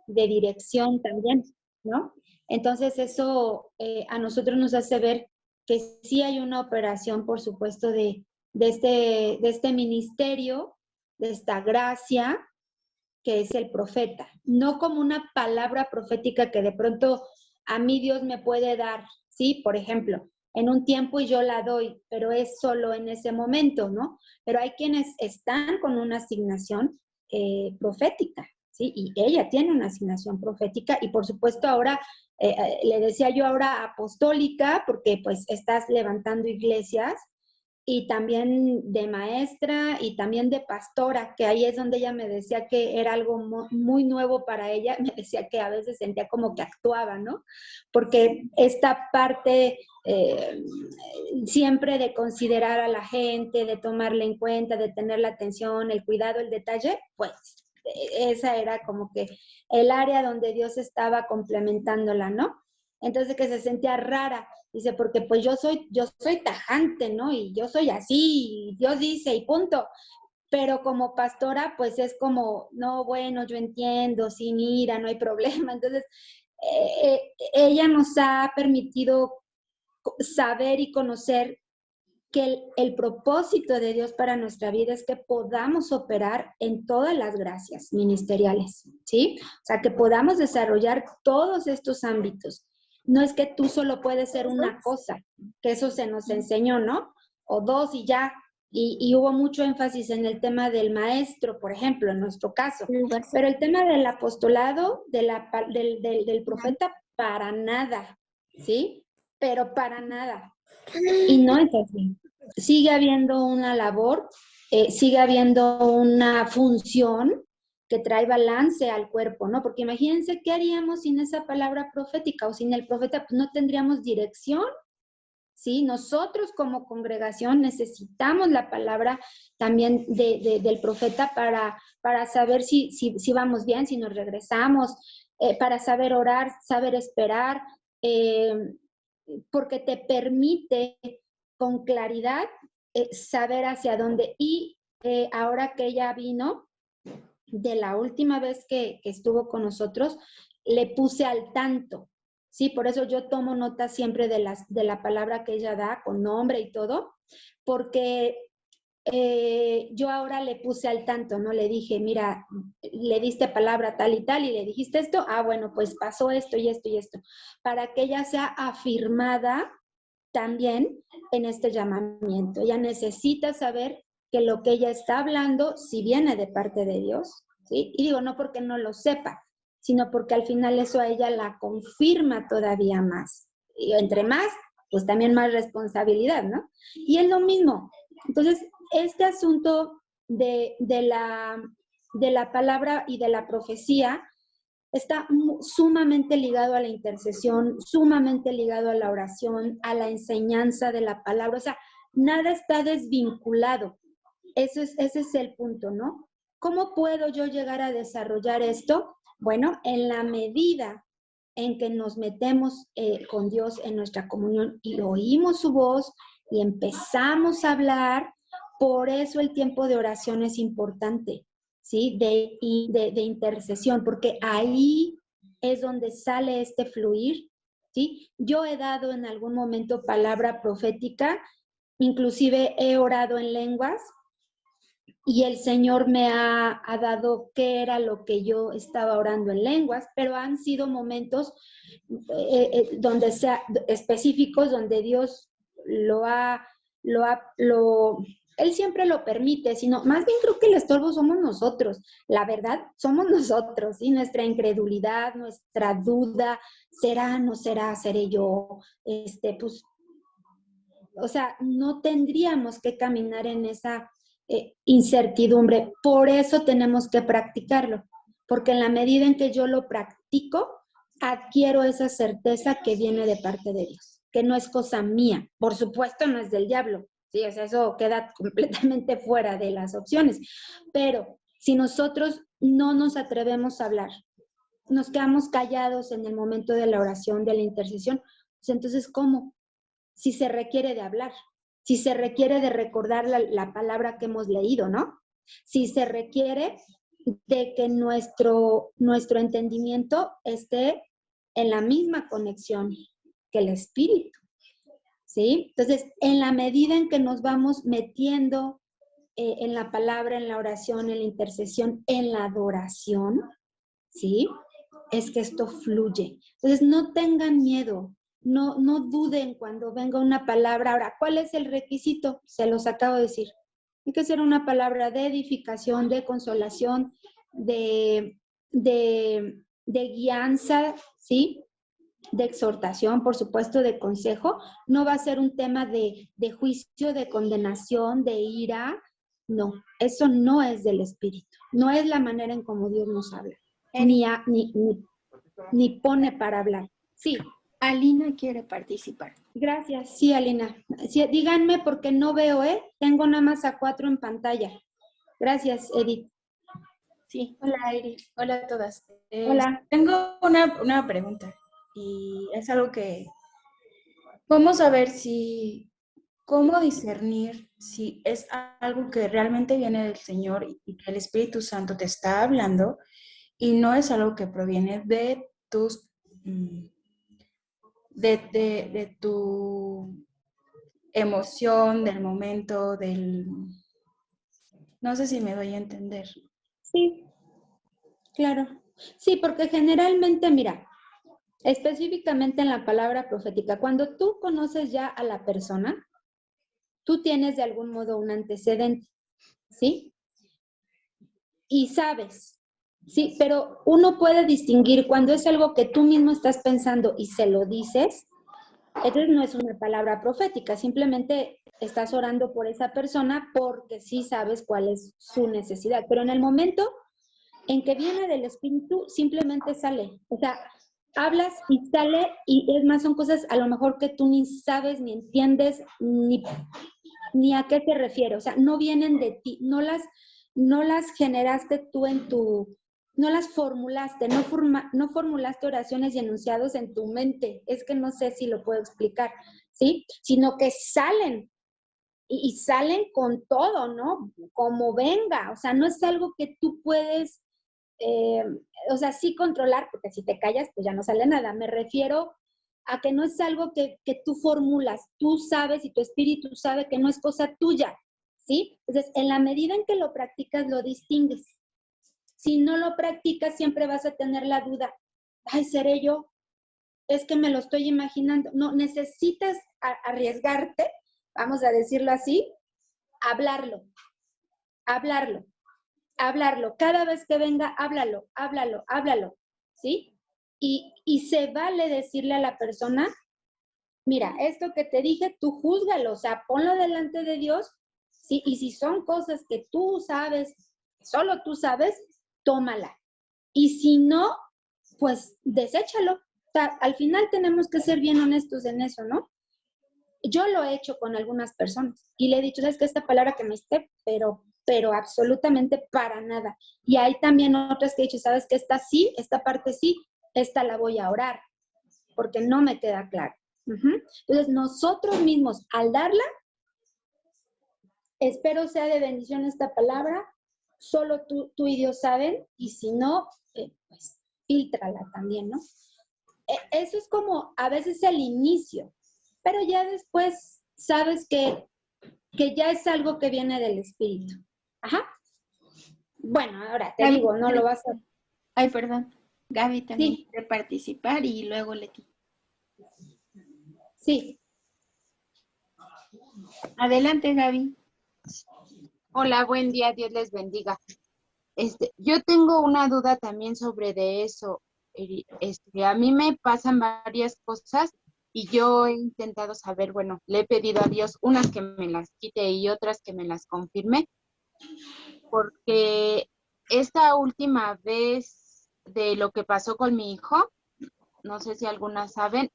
de dirección también, ¿no? Entonces eso a nosotros nos hace ver que sí hay una operación, por supuesto, de este ministerio, de esta gracia, que es el profeta, no como una palabra profética que de pronto a mí Dios me puede dar, ¿sí? Por ejemplo, en un tiempo y yo la doy, pero es solo en ese momento, ¿no? Pero hay quienes están con una asignación profética, ¿sí? Y ella tiene una asignación profética y por supuesto ahora, le decía yo ahora apostólica, porque pues estás levantando iglesias, y también de maestra y también de pastora, que ahí es donde ella me decía que era algo muy nuevo para ella, me decía que a veces sentía como que actuaba, ¿no? Porque esta parte siempre de considerar a la gente, de tomarla en cuenta, de tener la atención, el cuidado, el detalle, pues esa era como que el área donde Dios estaba complementándola, ¿no? Entonces que se sentía rara. Dice, porque pues yo soy tajante, ¿no? Y yo soy así, y Dios dice, y punto. Pero como pastora, pues es como, no, bueno, yo entiendo, sin ira, no hay problema. Entonces, ella nos ha permitido saber y conocer que el propósito de Dios para nuestra vida es que podamos operar en todas las gracias ministeriales, ¿sí? O sea, que podamos desarrollar todos estos ámbitos. No es que tú solo puedes ser una cosa, que eso se nos enseñó, ¿no? O dos y ya. Y hubo mucho énfasis en el tema del maestro, por ejemplo, en nuestro caso. Pero el tema del apostolado, del profeta, para nada, ¿sí? Pero para nada. Y no es así. Sigue habiendo una labor, sigue habiendo una función que trae balance al cuerpo, ¿no? Porque imagínense qué haríamos sin esa palabra profética o sin el profeta, pues no tendríamos dirección, ¿sí? Nosotros como congregación necesitamos la palabra también del profeta para saber si vamos bien, si nos regresamos, para saber orar, saber esperar, porque te permite con claridad saber hacia dónde. Y ahora que ella vino, de la última vez que estuvo con nosotros, le puse al tanto, ¿sí? Por eso yo tomo nota siempre de la palabra que ella da, con nombre y todo, porque yo ahora le puse al tanto, ¿no? Le dije, mira, le diste palabra tal y tal y le dijiste esto, ah, bueno, pues pasó esto y esto y esto, para que ella sea afirmada también en este llamamiento. Ella necesita saber que lo que ella está hablando, si viene de parte de Dios, ¿sí? Y digo, no porque no lo sepa, sino porque al final eso a ella la confirma todavía más. Y entre más, pues también más responsabilidad, ¿no? Y es lo mismo. Entonces, este asunto de la palabra y de la profecía está sumamente ligado a la intercesión, sumamente ligado a la oración, a la enseñanza de la palabra. O sea, nada está desvinculado. Ese es el punto, ¿no? ¿Cómo puedo yo llegar a desarrollar esto? Bueno, en la medida en que nos metemos con Dios en nuestra comunión y oímos su voz y empezamos a hablar, por eso el tiempo de oración es importante, ¿sí? De intercesión, porque ahí es donde sale este fluir, ¿sí? Yo he dado en algún momento palabra profética, inclusive he orado en lenguas, y el Señor me ha dado qué era lo que yo estaba orando en lenguas, pero han sido momentos donde sea específicos, donde Dios Él siempre lo permite, sino más bien creo que el estorbo somos nosotros, la verdad, somos nosotros, ¿sí? Nuestra incredulidad, nuestra duda, ¿será, no será, seré yo? Pues, o sea, no tendríamos que caminar en esa incertidumbre. Por eso tenemos que practicarlo, porque en la medida en que yo lo practico, adquiero esa certeza que viene de parte de Dios, que no es cosa mía. Por supuesto, no es del diablo, ¿sí? O sea, eso queda completamente fuera de las opciones. Pero si nosotros no nos atrevemos a hablar, nos quedamos callados en el momento de la oración, de la intercesión, pues entonces, ¿cómo? Si se requiere de hablar, si se requiere de recordar la palabra que hemos leído, ¿no? Si se requiere de que nuestro entendimiento esté en la misma conexión que el espíritu, ¿sí? Entonces, en la medida en que nos vamos metiendo en la palabra, en la oración, en la intercesión, en la adoración, ¿sí? Es que esto fluye. Entonces, no tengan miedo, no duden cuando venga una palabra. Ahora, ¿cuál es el requisito? Se los acabo de decir. Hay que ser una palabra de edificación, de consolación, de guianza, ¿sí? De exhortación, por supuesto, de consejo. No va a ser un tema de juicio, de condenación, de ira. No, eso no es del Espíritu. No es la manera en cómo Dios nos habla. Ni pone para hablar. Sí. Alina quiere participar. Gracias. Sí, Alina. Sí, díganme porque no veo, ¿eh? Tengo nada más a 4 en pantalla. Gracias, Edith. Sí, hola Edith. Hola a todas. Hola. Tengo una pregunta y es algo que... ¿Cómo saber cómo discernir si es algo que realmente viene del Señor y que el Espíritu Santo te está hablando y no es algo que proviene de tus... de tu emoción, del momento, no sé si me doy a entender. Sí, claro. Sí, porque generalmente, mira, específicamente en la palabra profética, cuando tú conoces ya a la persona, tú tienes de algún modo un antecedente, ¿sí? Y sabes, sí, pero uno puede distinguir cuando es algo que tú mismo estás pensando y se lo dices, entonces no es una palabra profética, simplemente estás orando por esa persona porque sí sabes cuál es su necesidad, pero en el momento en que viene del espíritu, simplemente sale, o sea, hablas y sale y es más, son cosas a lo mejor que tú ni sabes, ni entiendes, ni a qué se refiere, o sea, no vienen de ti, no las generaste tú no las formulaste, no formulaste oraciones y enunciados en tu mente, es que no sé si lo puedo explicar, ¿sí? Sino que salen, y salen con todo, ¿no? Como venga, o sea, no es algo que tú puedes, o sea, sí controlar, porque si te callas, pues ya no sale nada, me refiero a que no es algo que tú formulas, tú sabes y tu espíritu sabe que no es cosa tuya, ¿sí? Entonces, en la medida en que lo practicas, lo distingues. Si no lo practicas, siempre vas a tener la duda, ay, ¿seré yo? Es que me lo estoy imaginando. No, necesitas arriesgarte, vamos a decirlo así, hablarlo, hablarlo, hablarlo. Cada vez que venga, háblalo, háblalo, háblalo, ¿sí? Y se vale decirle a la persona, mira, esto que te dije, tú júzgalo, o sea, ponlo delante de Dios, ¿sí? Y si son cosas que tú sabes, solo tú sabes, tómala. Y si no, pues deséchalo. O sea, al final tenemos que ser bien honestos en eso, ¿no? Yo lo he hecho con algunas personas y le he dicho, ¿sabes qué? Esta palabra que me esté, pero absolutamente para nada. Y hay también otras que he dicho, ¿sabes qué? Esta sí, esta parte sí, esta la voy a orar, porque no me queda claro. Entonces, nosotros mismos, al darla, espero sea de bendición esta palabra, solo tú y Dios saben, y si no, pues fíltrala también, ¿no? Eso es como a veces el inicio, pero ya después sabes que ya es algo que viene del espíritu. Ajá. Bueno, ahora te digo, no lo vas a... Ay, perdón. Gaby también Sí, quiere participar y luego Leti. sí. Adelante, Gaby. Hola, buen día, Dios les bendiga. Yo tengo una duda también sobre de eso. A mí me pasan varias cosas y yo he intentado saber, bueno, le he pedido a Dios unas que me las quite y otras que me las confirme, porque esta última vez de lo que pasó con mi hijo, no sé si algunas saben,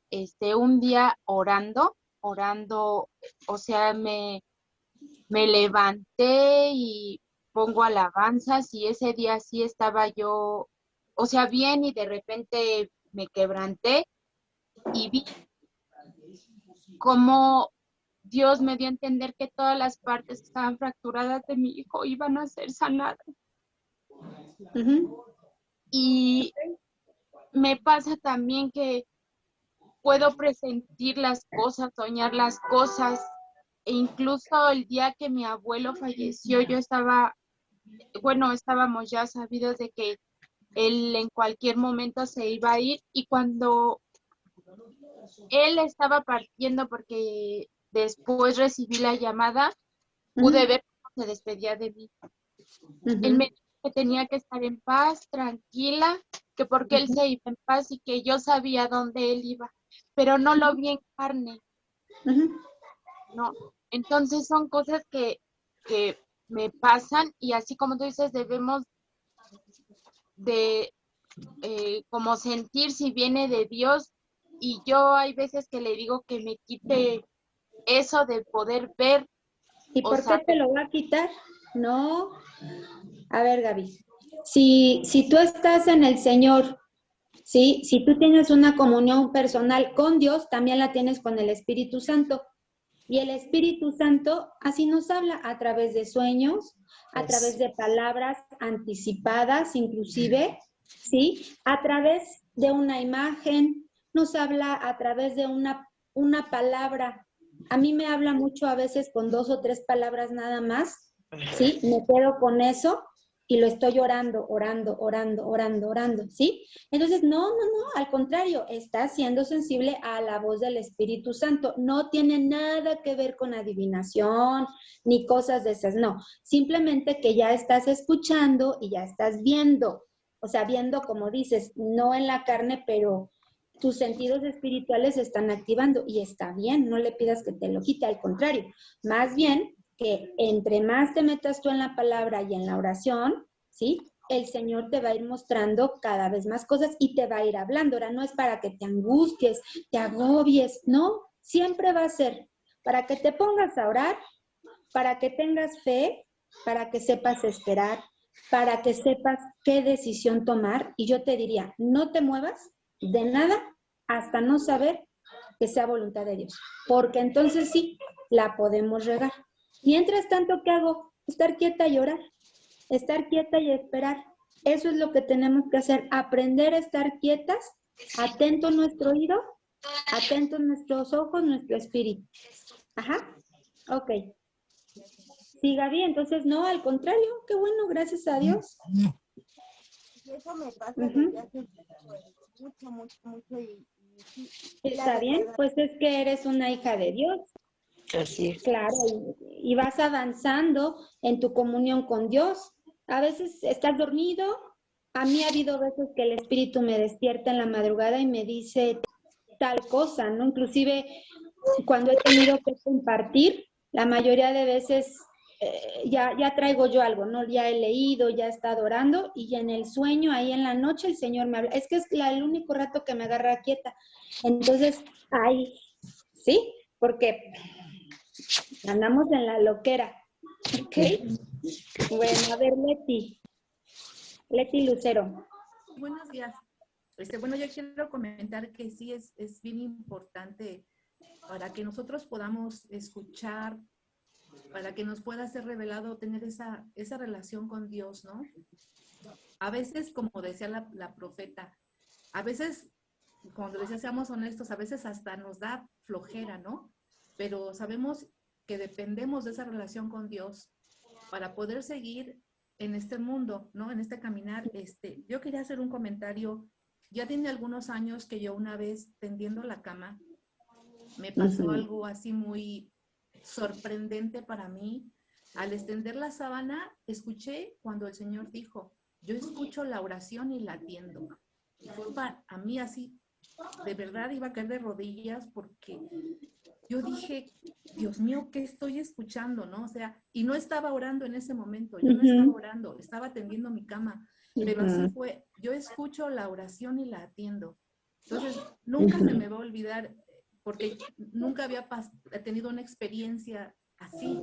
un día orando, o sea, me levanté y pongo alabanzas y ese día sí estaba yo, o sea, bien y de repente me quebranté y vi cómo Dios me dio a entender que todas las partes que estaban fracturadas de mi hijo iban a ser sanadas. Ujú. Y me pasa también que puedo presentir las cosas, soñar las cosas. E incluso el día que mi abuelo falleció, estábamos ya sabidos de que él en cualquier momento se iba a ir, y cuando él estaba partiendo, porque después recibí la llamada, pude Ujú. ver cómo se despedía de mí. Él me Ujú. dijo que tenía que estar en paz, tranquila, que porque él Ujú. se iba en paz y que yo sabía dónde él iba, pero no lo vi en carne, Ujú. ¿no? Entonces son cosas que me pasan, y así como tú dices, debemos de como sentir si viene de Dios, y yo hay veces que le digo que me quite eso de poder ver ¿Y o por qué te saber. lo va a quitar? No. A ver, Gaby, si tú estás en el Señor, ¿sí? Si tú tienes una comunión personal con Dios, también la tienes con el Espíritu Santo. Y el Espíritu Santo así nos habla a través de sueños, a través de palabras anticipadas, inclusive, ¿sí? A través de una imagen, nos habla a través de una palabra. A mí me habla mucho a veces con 2 o 3 palabras nada más, ¿sí? Me quedo con eso y lo estoy orando, orando, orando, orando, orando, ¿sí? Entonces, no, al contrario, está siendo sensible a la voz del Espíritu Santo. No tiene nada que ver con adivinación ni cosas de esas, no. Simplemente que ya estás escuchando y ya estás viendo. O sea, viendo, como dices, no en la carne, pero tus sentidos espirituales se están activando y está bien, no le pidas que te lo quite, al contrario. Más bien, que entre más te metas tú en la palabra y en la oración, ¿sí? El Señor te va a ir mostrando cada vez más cosas y te va a ir hablando. Ahora no es para que te angusties, te agobies, no, siempre va a ser para que te pongas a orar, para que tengas fe, para que sepas esperar, para que sepas qué decisión tomar. Y yo te diría, no te muevas de nada hasta no saber que sea voluntad de Dios, porque entonces sí, la podemos regar. Mientras tanto, ¿qué hago? Estar quieta y orar, estar quieta y esperar. Eso es lo que tenemos que hacer, aprender a estar quietas, atento nuestro oído, atentos nuestros ojos, nuestro espíritu. Ajá, ok. Sí, Gaby, entonces no, al contrario, qué bueno, gracias a Dios. Y eso me pasa Ujú. desde hace mucho, mucho, mucho, y sí, la Está bien, verdad, pues es que eres una hija de Dios, Así es. claro, y vas avanzando en tu comunión con Dios. A veces estás dormido. A mí ha habido veces que el Espíritu me despierta en la madrugada y me dice tal cosa, ¿no? Inclusive cuando he tenido que compartir, la mayoría de veces ya traigo yo algo, ¿no? Ya he leído, ya he estado orando y en el sueño, ahí en la noche, el Señor me habla. Es que es el único rato que me agarra quieta. Entonces, ahí, ¿sí? Porque andamos en la loquera, ¿ok? Bueno, a ver, Leti Lucero. Buenos días. Bueno, yo quiero comentar que sí es bien importante para que nosotros podamos escuchar, para que nos pueda ser revelado, tener esa relación con Dios, ¿no? A veces, como decía la profeta, a veces, cuando decía seamos honestos, a veces hasta nos da flojera, ¿no? Pero sabemos que dependemos de esa relación con Dios para poder seguir en este mundo, ¿no? En este caminar. Yo quería hacer un comentario. Ya tiene algunos años que yo una vez tendiendo la cama, me pasó algo así muy sorprendente para mí. Al extender la sábana, escuché cuando el Señor dijo, yo escucho la oración y la atiendo. Y fue para mí así, de verdad iba a caer de rodillas porque yo dije, Dios mío, ¿qué estoy escuchando? ¿No? O sea, y no estaba orando en ese momento, yo no estaba orando, estaba tendiendo mi cama, pero así fue, yo escucho la oración y la atiendo. Entonces, nunca se me va a olvidar, porque nunca había tenido una experiencia así.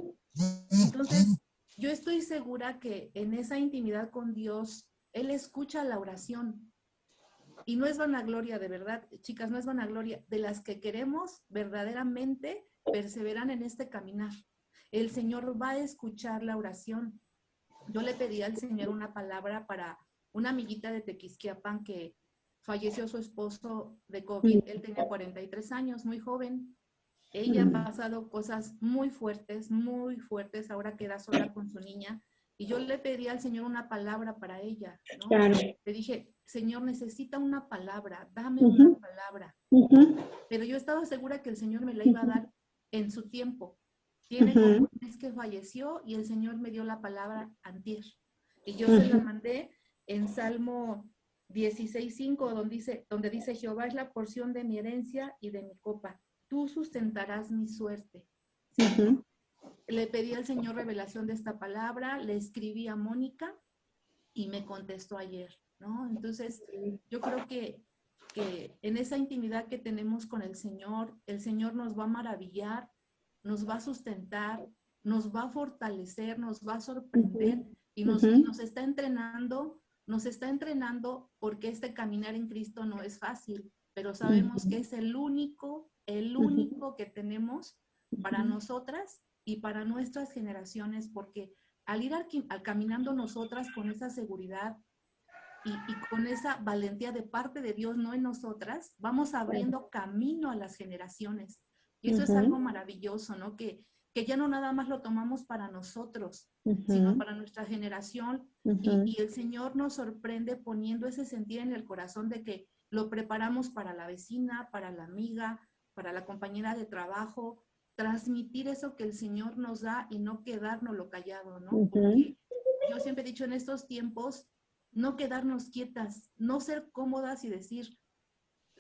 Entonces, yo estoy segura que en esa intimidad con Dios, Él escucha la oración. Y no es vanagloria, de verdad, chicas, no es vanagloria, de las que queremos verdaderamente perseveran en este caminar. El Señor va a escuchar la oración. Yo le pedí al Señor una palabra para una amiguita de Tequisquiapan que falleció su esposo de COVID. Él tenía 43 años, muy joven. Ella ha pasado cosas muy fuertes, ahora queda sola con su niña. Y yo le pedí al Señor una palabra para ella, ¿no? Claro. Le dije, Señor, necesita una palabra, dame una palabra. Pero yo estaba segura que el Señor me la iba a dar en su tiempo. Tiene como un mes que falleció y el Señor me dio la palabra antier. Y yo se la mandé en Salmo 16:5, donde dice, Jehová es la porción de mi herencia y de mi copa. Tú sustentarás mi suerte. ¿Sí? Le pedí al Señor revelación de esta palabra, le escribí a Mónica y me contestó ayer, ¿no? Entonces, yo creo que en esa intimidad que tenemos con el Señor nos va a maravillar, nos va a sustentar, nos va a fortalecer, nos va a sorprender y nos está entrenando porque este caminar en Cristo no es fácil, pero sabemos que es el único que tenemos para nosotras y para nuestras generaciones, porque al ir caminando nosotras con esa seguridad y con esa valentía de parte de Dios, no en nosotras, vamos abriendo camino a las generaciones. Y eso es algo maravilloso, ¿no? Que ya no nada más lo tomamos para nosotros, sino para nuestra generación. Y el Señor nos sorprende poniendo ese sentir en el corazón de que lo preparamos para la vecina, para la amiga, para la compañera de trabajo, transmitir eso que el Señor nos da y no quedárnoslo callado, ¿no? Porque yo siempre he dicho en estos tiempos, no quedarnos quietas, no ser cómodas y decir,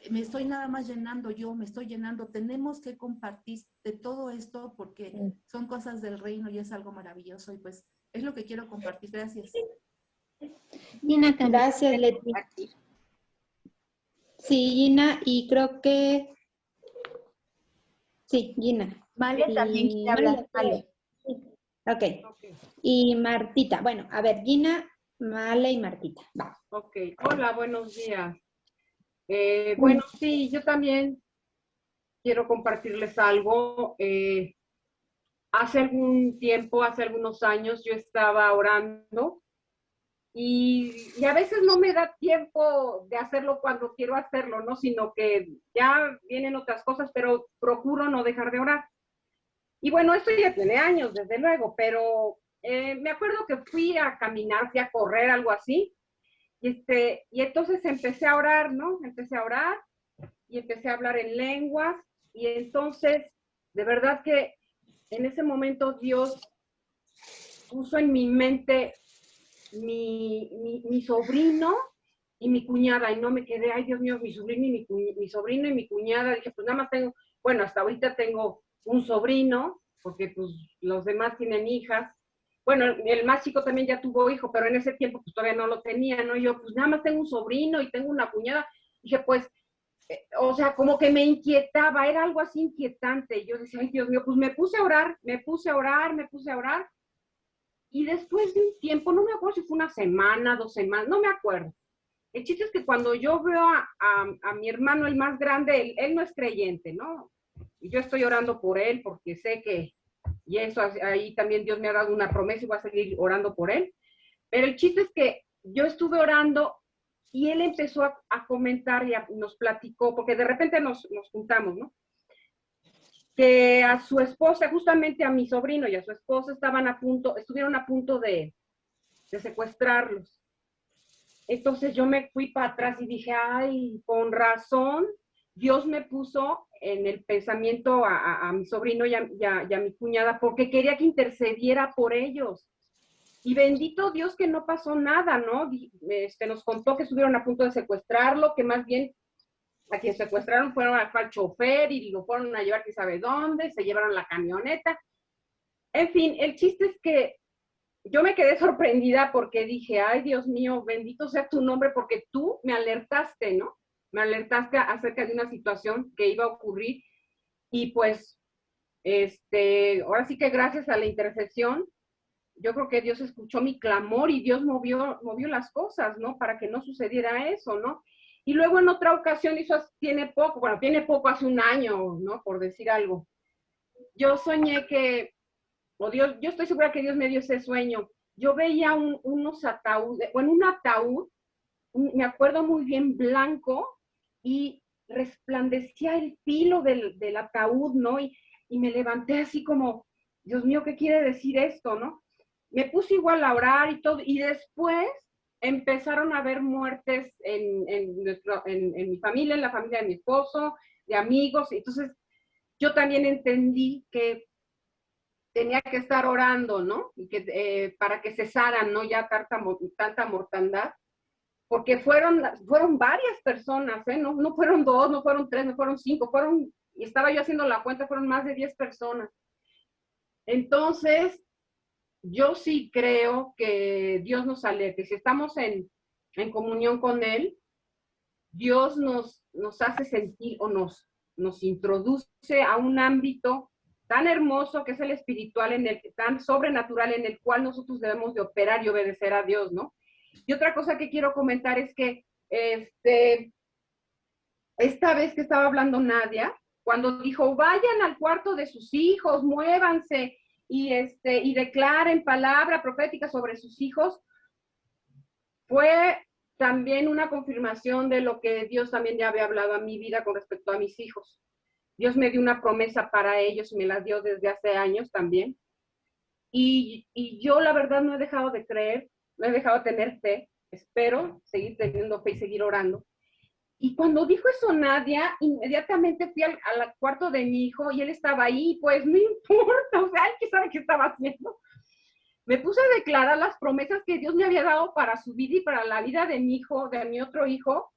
me estoy nada más llenando yo, me estoy llenando. Tenemos que compartir de todo esto porque son cosas del reino y es algo maravilloso. Y pues es lo que quiero compartir. Gracias. Gina, también. Gracias, Leti. Sí, Gina, y creo que... Sí, Gina. Vale, también quiere hablar. Vale. Ok. Y Martita. Bueno, a ver, Gina, Male y Martita. Va. Ok. Hola, buenos días. Bueno, sí, yo también quiero compartirles algo. Hace algún tiempo, hace algunos años, yo estaba orando y a veces no me da tiempo de hacerlo cuando quiero hacerlo, ¿no? Sino que ya vienen otras cosas, pero procuro no dejar de orar. Y bueno, esto ya tiene años, desde luego, pero me acuerdo que fui a caminar, fui a correr, algo así, y entonces empecé a orar, ¿no? Empecé a orar y empecé a hablar en lenguas, y entonces, de verdad que en ese momento Dios puso en mi mente mi sobrino y mi cuñada, y no me quedé, ay Dios mío, mi sobrino y mi sobrino y mi cuñada. Dije, pues nada más tengo, bueno, hasta ahorita tengo un sobrino, porque pues los demás tienen hijas. Bueno, el más chico también ya tuvo hijo, pero en ese tiempo pues todavía no lo tenía, ¿no? Yo pues nada más tengo un sobrino y tengo una cuñada. Dije, pues, o sea, como que me inquietaba, era algo así inquietante. Yo decía, ay Dios mío, pues me puse a orar. Y después de un tiempo, no me acuerdo si fue una semana, 2 semanas, no me acuerdo. El chiste es que cuando yo veo a mi hermano, el más grande, él no es creyente, ¿no? Y yo estoy orando por él porque sé que, y eso ahí también Dios me ha dado una promesa y voy a seguir orando por él. Pero el chiste es que yo estuve orando y él empezó a comentar y nos platicó, porque de repente nos juntamos, ¿no? Que a su esposa, justamente a mi sobrino y a su esposa estuvieron a punto de secuestrarlos. Entonces yo me fui para atrás y dije, ay, con razón, Dios me puso en el pensamiento a mi sobrino y a mi cuñada porque quería que intercediera por ellos. Y bendito Dios que no pasó nada, ¿no? Nos contó que estuvieron a punto de secuestrarlo, que más bien a quien secuestraron fueron al chofer y lo fueron a llevar quién sabe dónde, se llevaron la camioneta. En fin, el chiste es que yo me quedé sorprendida porque dije, ay Dios mío, bendito sea tu nombre, porque tú me alertaste, ¿no? Me alertaste acerca de una situación que iba a ocurrir y pues, ahora sí que gracias a la intercesión, yo creo que Dios escuchó mi clamor y Dios movió las cosas, ¿no? Para que no sucediera eso, ¿no? Y luego en otra ocasión, tiene poco, hace un año, ¿no? Por decir algo. Yo soñé que, yo estoy segura que Dios me dio ese sueño. Yo veía unos ataúdes, bueno, un ataúd me acuerdo muy bien, blanco, y resplandecía el filo del ataúd, ¿no? Y me levanté así como, Dios mío, ¿qué quiere decir esto, no? Me puse igual a orar y todo, y después empezaron a haber muertes en mi familia, en la familia de mi esposo, de amigos. Entonces yo también entendí que tenía que estar orando, ¿no? Y que, para que cesaran, ¿no? Ya tanta mortandad, porque fueron varias personas, ¿eh? No fueron 2, no fueron 3, no fueron 5, y estaba yo haciendo la cuenta, fueron más de 10 personas. Entonces, yo sí creo que Dios nos alerte. Si estamos en comunión con Él, Dios nos hace sentir o nos introduce a un ámbito tan hermoso que es el espiritual, tan sobrenatural, en el cual nosotros debemos de operar y obedecer a Dios, ¿no? Y otra cosa que quiero comentar es que esta vez que estaba hablando Nadia, cuando dijo, vayan al cuarto de sus hijos, muévanse y declaren palabra profética sobre sus hijos, fue también una confirmación de lo que Dios también ya había hablado a mi vida con respecto a mis hijos. Dios me dio una promesa para ellos y me la dio desde hace años también. Y yo la verdad no he dejado de creer, no he dejado de tener fe, espero seguir teniendo fe y seguir orando. Y cuando dijo eso Nadia, inmediatamente fui al cuarto de mi hijo y él estaba ahí, pues no importa, o sea, él que sabe qué estaba haciendo. Me puse a declarar las promesas que Dios me había dado para su vida y para la vida de mi hijo, de mi otro hijo,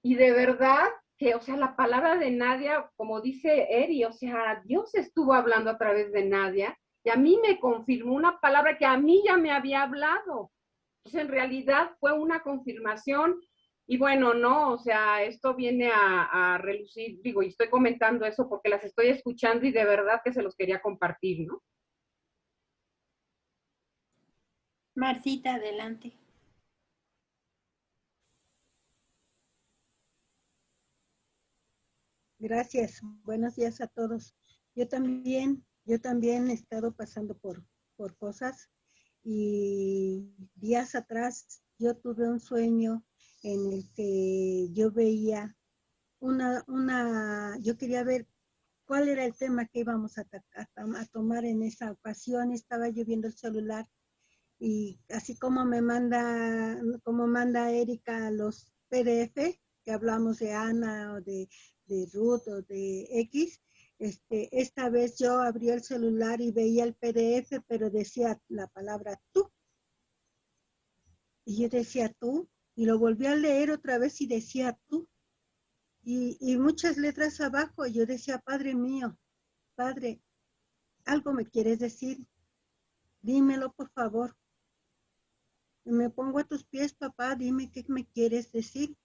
y de verdad que, o sea, la palabra de Nadia, como dice Eri, o sea, Dios estuvo hablando a través de Nadia, y a mí me confirmó una palabra que a mí ya me había hablado. Entonces, en realidad fue una confirmación. Y bueno, no, o sea, esto viene a relucir, digo, y estoy comentando eso porque las estoy escuchando y de verdad que se los quería compartir, ¿no? Marcita, adelante. Gracias. Buenos días a todos. Yo también he estado pasando por cosas y días atrás yo tuve un sueño en el que yo veía yo quería ver cuál era el tema que íbamos a tomar en esa ocasión. Estaba yo viendo el celular y así como manda Erika los PDF, que hablamos de Ana o de Ruth o de X, esta vez yo abrí el celular y veía el PDF, pero decía la palabra tú. Y yo decía tú, y lo volví a leer otra vez y decía tú. Y muchas letras abajo, yo decía, Padre mío, Padre, algo me quieres decir, dímelo por favor. Y me pongo a tus pies, papá, dime qué me quieres decir.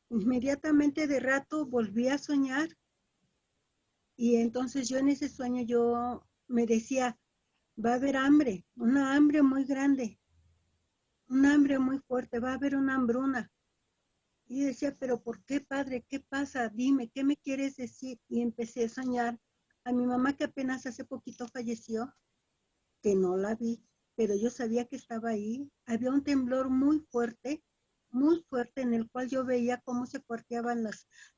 Inmediatamente de rato volví a soñar y entonces yo en ese sueño yo me decía, va a haber hambre, una hambre muy grande, una hambre muy fuerte, va a haber una hambruna. Y decía, pero ¿por qué, Padre? ¿Qué pasa? Dime, ¿qué me quieres decir? Y empecé a soñar a mi mamá que apenas hace poquito falleció, que no la vi, pero yo sabía que estaba ahí. Había un temblor muy fuerte en el cual yo veía cómo se cuarteaban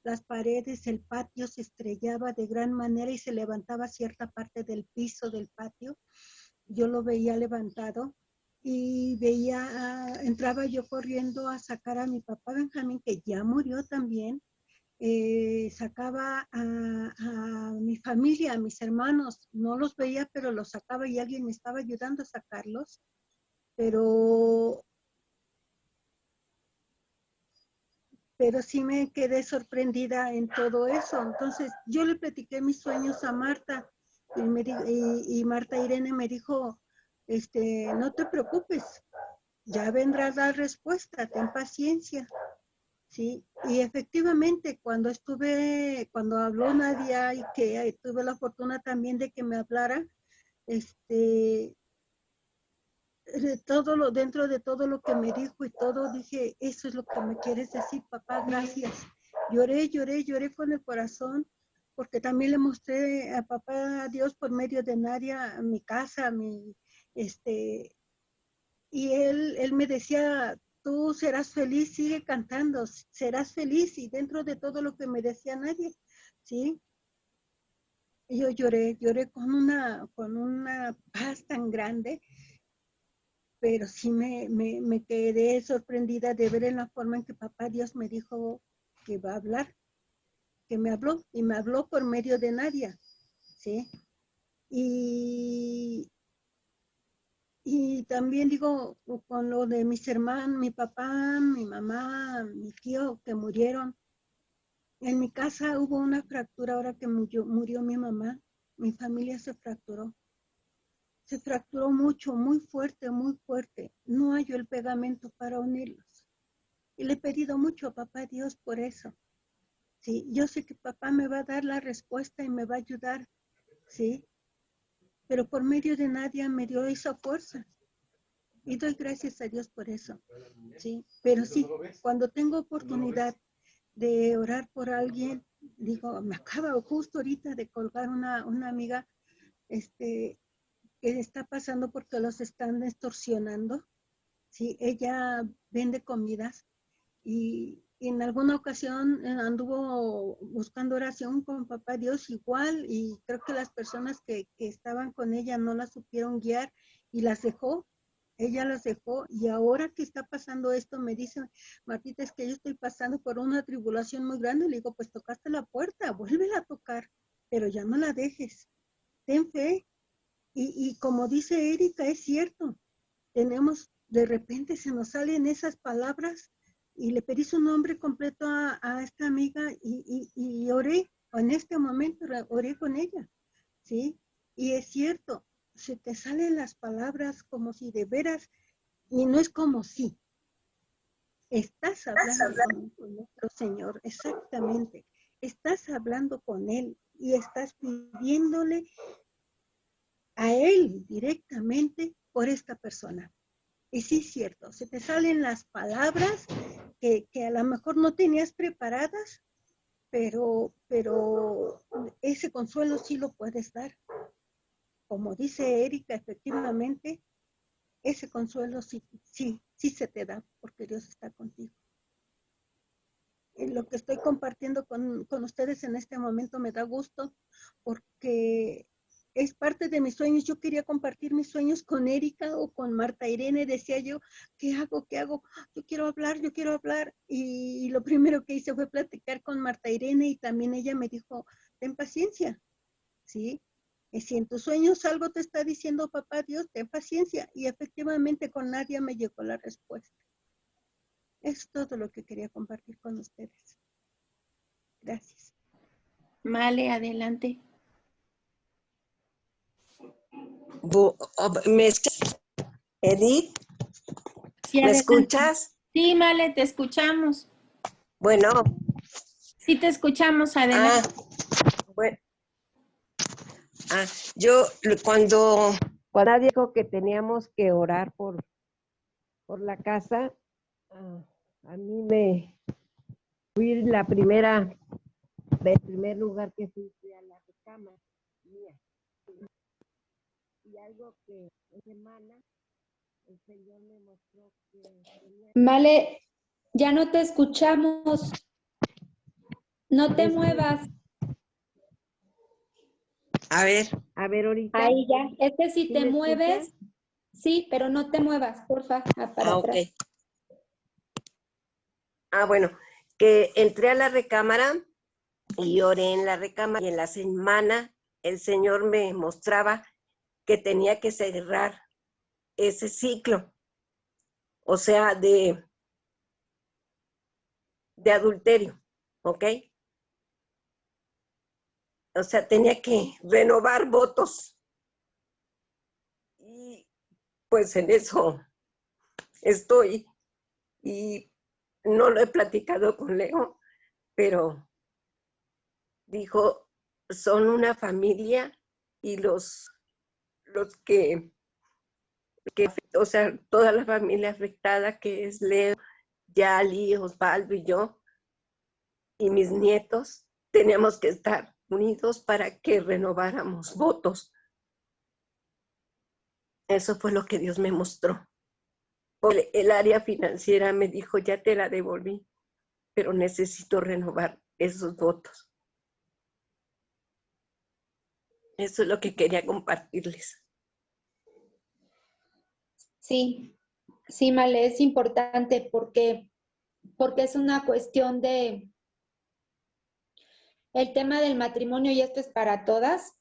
las paredes, el patio se estrellaba de gran manera y se levantaba cierta parte del piso del patio. Yo lo veía levantado y entraba yo corriendo a sacar a mi papá Benjamín, que ya murió también. Sacaba a mi familia, a mis hermanos, no los veía, pero los sacaba y alguien me estaba ayudando a sacarlos, pero sí me quedé sorprendida en todo eso. Entonces yo le platiqué mis sueños a Marta y Marta Irene me dijo, no te preocupes, ya vendrá la respuesta, ten paciencia. Sí, y efectivamente cuando habló Nadia y que tuve la fortuna también de que me hablara, dentro de todo lo que me dijo y todo, dije, eso es lo que me quieres decir, papá, gracias. Lloré con el corazón, porque también le mostré a papá, a Dios por medio de Nadia, mi casa, y él me decía, tú serás feliz, sigue cantando, serás feliz, y dentro de todo lo que me decía nadie, ¿sí? Y yo lloré con una paz tan grande, pero sí me quedé sorprendida de ver en la forma en que papá Dios me dijo que iba a hablar, que me habló, y me habló por medio de Nadia, ¿sí? Y también digo, con lo de mis hermanos, mi papá, mi mamá, mi tío que murieron, en mi casa hubo una fractura ahora que murió mi mamá, mi familia se fracturó mucho, muy fuerte, no halló el pegamento para unirlos. Y le he pedido mucho a papá Dios por eso. Sí, yo sé que papá me va a dar la respuesta y me va a ayudar, sí, pero por medio de Nadia me dio esa fuerza. Y doy gracias a Dios por eso, sí. Pero sí, cuando tengo oportunidad de orar por alguien, digo, me acaba justo ahorita de colgar una amiga, que está pasando porque los están extorsionando, sí. Ella vende comidas y en alguna ocasión anduvo buscando oración con papá Dios igual, y creo que las personas que estaban con ella no la supieron guiar y las dejó. Ella las dejó, y ahora que está pasando esto me dice, Martita, es que yo estoy pasando por una tribulación muy grande. Le digo, pues tocaste la puerta, vuélvela a tocar, pero ya no la dejes, ten fe. Y como dice Erika, es cierto, tenemos, de repente se nos salen esas palabras, y le pedí su nombre completo a esta amiga y oré, en este momento oré con ella, ¿sí? Y es cierto, se te salen las palabras como si de veras, y no es como si, estás hablando con nuestro Señor, exactamente, estás hablando con Él y estás pidiéndole a Él directamente por esta persona. Y sí es cierto, se te salen las palabras que a lo mejor no tenías preparadas, pero ese consuelo sí lo puedes dar. Como dice Erika, efectivamente, ese consuelo sí se te da, porque Dios está contigo. Lo que estoy compartiendo con ustedes en este momento me da gusto, porque es parte de mis sueños. Yo quería compartir mis sueños con Erika o con Marta Irene. Decía yo, ¿qué hago? Yo quiero hablar. Y lo primero que hice fue platicar con Marta Irene, y también ella me dijo, ten paciencia, ¿sí? Y si en tus sueños algo te está diciendo papá Dios, ten paciencia. Y efectivamente con Nadia me llegó la respuesta. Es todo lo que quería compartir con ustedes. Gracias. Male, adelante. Edith, Sí, ¿me adelante. escuchas? Sí, Male, te escuchamos. Bueno. Sí, te escuchamos, adelante. Bueno. Yo cuando dijo que teníamos que orar por la casa, a mí me fui el primer lugar que fui a la cama mía. Y algo que en semana el Señor me mostró que tenía... Vale, ya no te escuchamos. No te muevas. A ver ahorita. Ahí ya. Si ¿Sí te me mueves, escuchas? sí, pero no te muevas, porfa, para atrás. Bueno, que entré a la recámara y oré en la recámara, y en la semana el Señor me mostraba que tenía que cerrar ese ciclo, o sea, de adulterio, ¿ok? O sea, tenía que renovar votos. Y pues en eso estoy, y no lo he platicado con Leo, pero dijo, son una familia, y los que, o sea, toda la familia afectada, que es Leo, Yali, Osvaldo y yo, y mis nietos, teníamos que estar unidos para que renováramos votos. Eso fue lo que Dios me mostró. por el área financiera me dijo, ya te la devolví, pero necesito renovar esos votos. Eso es lo que quería compartirles. Sí, sí, Male, es importante porque es una cuestión de, el tema del matrimonio, y esto es para todas,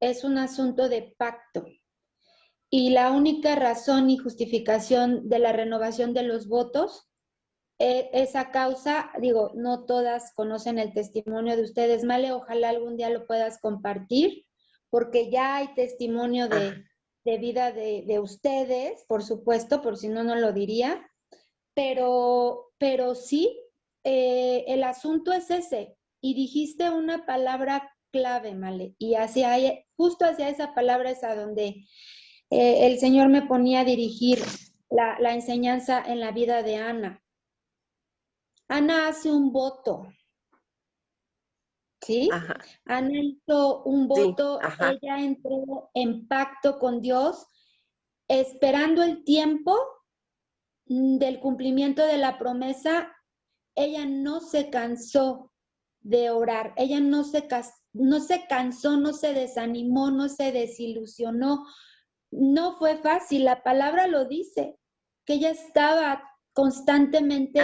es un asunto de pacto. Y la única razón y justificación de la renovación de los votos es a causa, digo, no todas conocen el testimonio de ustedes, Male, ojalá algún día lo puedas compartir, porque ya hay testimonio de vida de ustedes, por supuesto, por si no, no lo diría, pero sí, el asunto es ese, y dijiste una palabra clave, Male, y justo hacia esa palabra es a donde el Señor me ponía a dirigir la enseñanza en la vida de Ana. Ana hace un voto, ¿sí? Ajá. Ana hizo un voto, Sí, ella entró en pacto con Dios, esperando el tiempo del cumplimiento de la promesa. Ella no se cansó de orar, ella no se cansó, no se desanimó, no se desilusionó. No fue fácil, la palabra lo dice, que ella estaba constantemente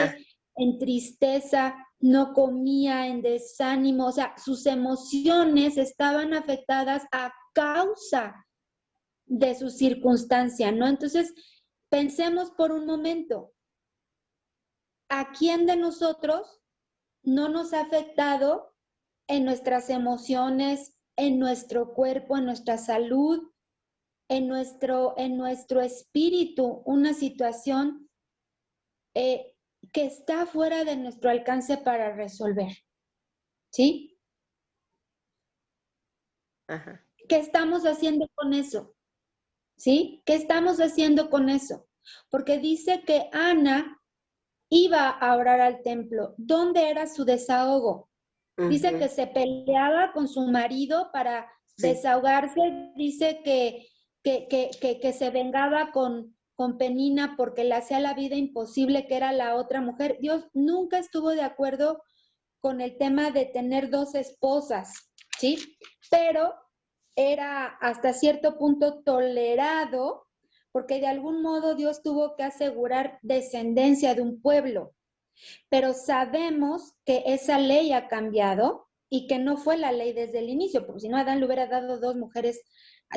en tristeza, no comía, en desánimo, o sea, sus emociones estaban afectadas a causa de su circunstancia, ¿no? Entonces, pensemos por un momento, ¿a quién de nosotros no nos ha afectado en nuestras emociones, en nuestro cuerpo, en nuestra salud, en nuestro espíritu, una situación que está fuera de nuestro alcance para resolver? ¿Sí? Ajá. ¿Qué estamos haciendo con eso? ¿Sí? ¿Qué estamos haciendo con eso? Porque dice que Ana iba a orar al templo. ¿Dónde era su desahogo? Dice que se peleaba con su marido para desahogarse, dice que se vengaba con Penina porque le hacía la vida imposible, que era la otra mujer. Dios nunca estuvo de acuerdo con el tema de tener dos esposas, ¿sí? Pero era hasta cierto punto tolerado porque de algún modo Dios tuvo que asegurar descendencia de un pueblo. Pero sabemos que esa ley ha cambiado y que no fue la ley desde el inicio, porque si no, Adán le hubiera dado dos mujeres,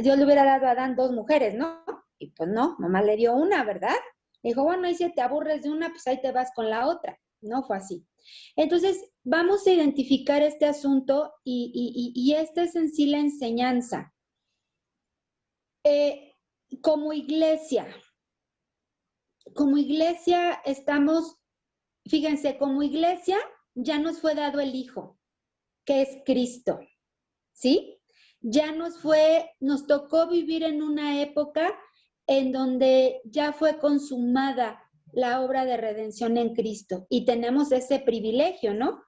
Dios le hubiera dado a Adán dos mujeres, ¿no? Y pues no, nomás le dio una, ¿verdad? Dijo, bueno, y si te aburres de una, pues ahí te vas con la otra. No fue así. Entonces, vamos a identificar este asunto y esta es en sí la enseñanza. Como iglesia estamos, fíjense, como iglesia ya nos fue dado el Hijo, que es Cristo, ¿sí? Ya nos tocó vivir en una época en donde ya fue consumada la obra de redención en Cristo y tenemos ese privilegio, ¿no?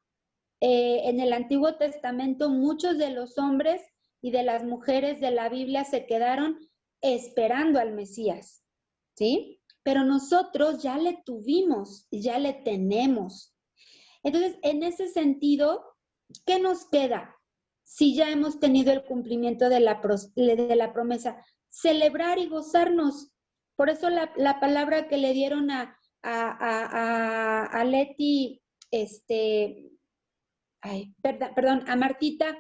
En el Antiguo Testamento muchos de los hombres y de las mujeres de la Biblia se quedaron esperando al Mesías, ¿sí? Pero nosotros ya le tuvimos, ya le tenemos. Entonces, en ese sentido, ¿qué nos queda? Si ya hemos tenido el cumplimiento de la promesa, celebrar y gozarnos. Por eso la palabra que le dieron a Leti, a Martita,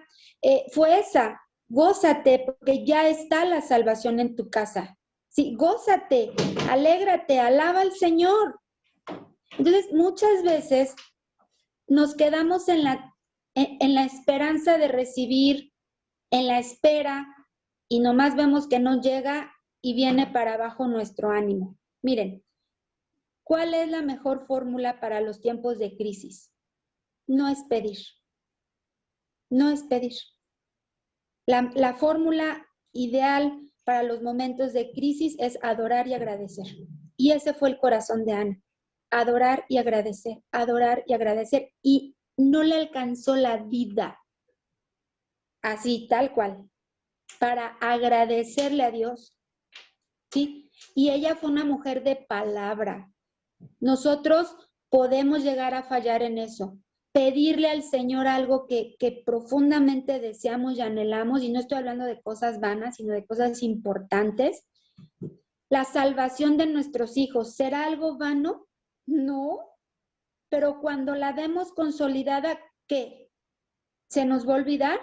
fue esa: gózate, porque ya está la salvación en tu casa. Sí, gózate, alégrate, alaba al Señor. Entonces, muchas veces nos quedamos en la esperanza de recibir, en la espera, y nomás vemos que no llega y viene para abajo nuestro ánimo. Miren, ¿cuál es la mejor fórmula para los tiempos de crisis? No es pedir. No es pedir. La fórmula ideal para los momentos de crisis es adorar y agradecer. Y ese fue el corazón de Ana. Adorar y agradecer, adorar y agradecer. Y no le alcanzó la vida, así, tal cual, para agradecerle a Dios, ¿sí? Y ella fue una mujer de palabra. Nosotros podemos llegar a fallar en eso. Pedirle al Señor algo que profundamente deseamos y anhelamos, y no estoy hablando de cosas vanas, sino de cosas importantes. La salvación de nuestros hijos, ¿será algo vano? No, pero cuando la vemos consolidada, ¿qué? ¿Se nos va a olvidar?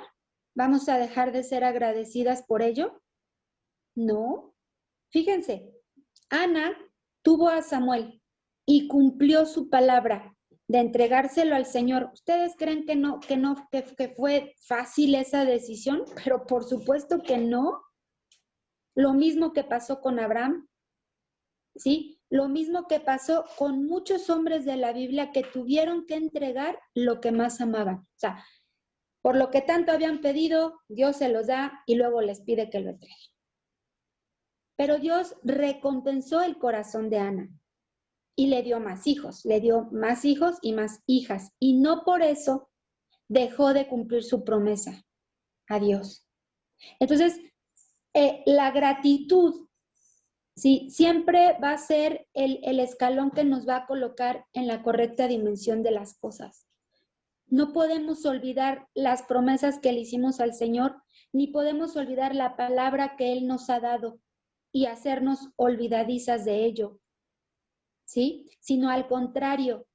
¿Vamos a dejar de ser agradecidas por ello? No. Fíjense, Ana tuvo a Samuel y cumplió su palabra de entregárselo al Señor. ¿Ustedes creen que fue fácil esa decisión? Pero por supuesto que no. Lo mismo que pasó con Abraham, ¿sí? Lo mismo que pasó con muchos hombres de la Biblia que tuvieron que entregar lo que más amaban. O sea, por lo que tanto habían pedido, Dios se los da y luego les pide que lo entreguen. Pero Dios recompensó el corazón de Ana y le dio más hijos y más hijas. Y no por eso dejó de cumplir su promesa a Dios. Entonces, la gratitud, ¿sí? Siempre va a ser el escalón que nos va a colocar en la correcta dimensión de las cosas. No podemos olvidar las promesas que le hicimos al Señor, ni podemos olvidar la palabra que Él nos ha dado y hacernos olvidadizas de ello, ¿sí? Sino al contrario,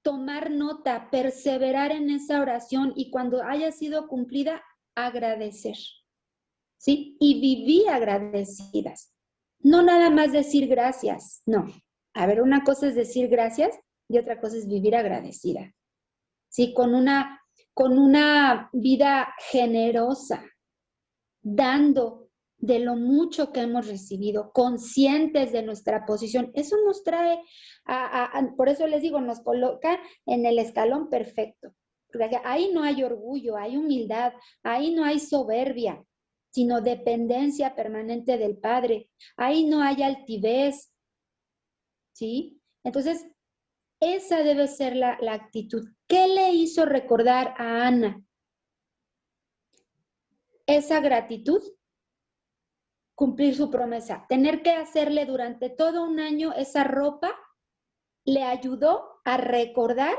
tomar nota, perseverar en esa oración y cuando haya sido cumplida, agradecer, ¿sí? Y vivir agradecidas. No nada más decir gracias, no. A ver, una cosa es decir gracias y otra cosa es vivir agradecida, ¿sí? Con una vida generosa, dando de lo mucho que hemos recibido, conscientes de nuestra posición. Eso nos trae, por eso les digo, nos coloca en el escalón perfecto. Porque ahí no hay orgullo, hay humildad, ahí no hay soberbia, sino dependencia permanente del Padre. Ahí no hay altivez, ¿sí? Entonces, esa debe ser la actitud. ¿Qué le hizo recordar a Ana esa gratitud? Cumplir su promesa. Tener que hacerle durante todo un año esa ropa le ayudó a recordar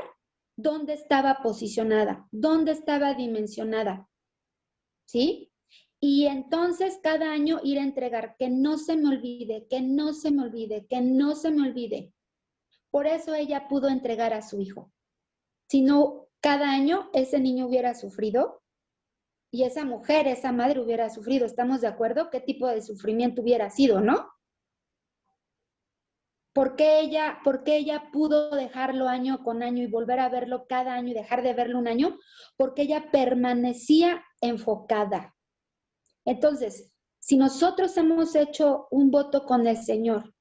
dónde estaba posicionada, dónde estaba dimensionada, ¿sí? Y entonces cada año ir a entregar, que no se me olvide, que no se me olvide, que no se me olvide. Por eso ella pudo entregar a su hijo. Si no, cada año ese niño hubiera sufrido y esa mujer, esa madre hubiera sufrido. ¿Estamos de acuerdo? ¿Qué tipo de sufrimiento hubiera sido, no? ¿Por qué ella pudo dejarlo año con año y volver a verlo cada año y dejar de verlo un año? Porque ella permanecía enfocada. Entonces, si nosotros hemos hecho un voto con el Señor,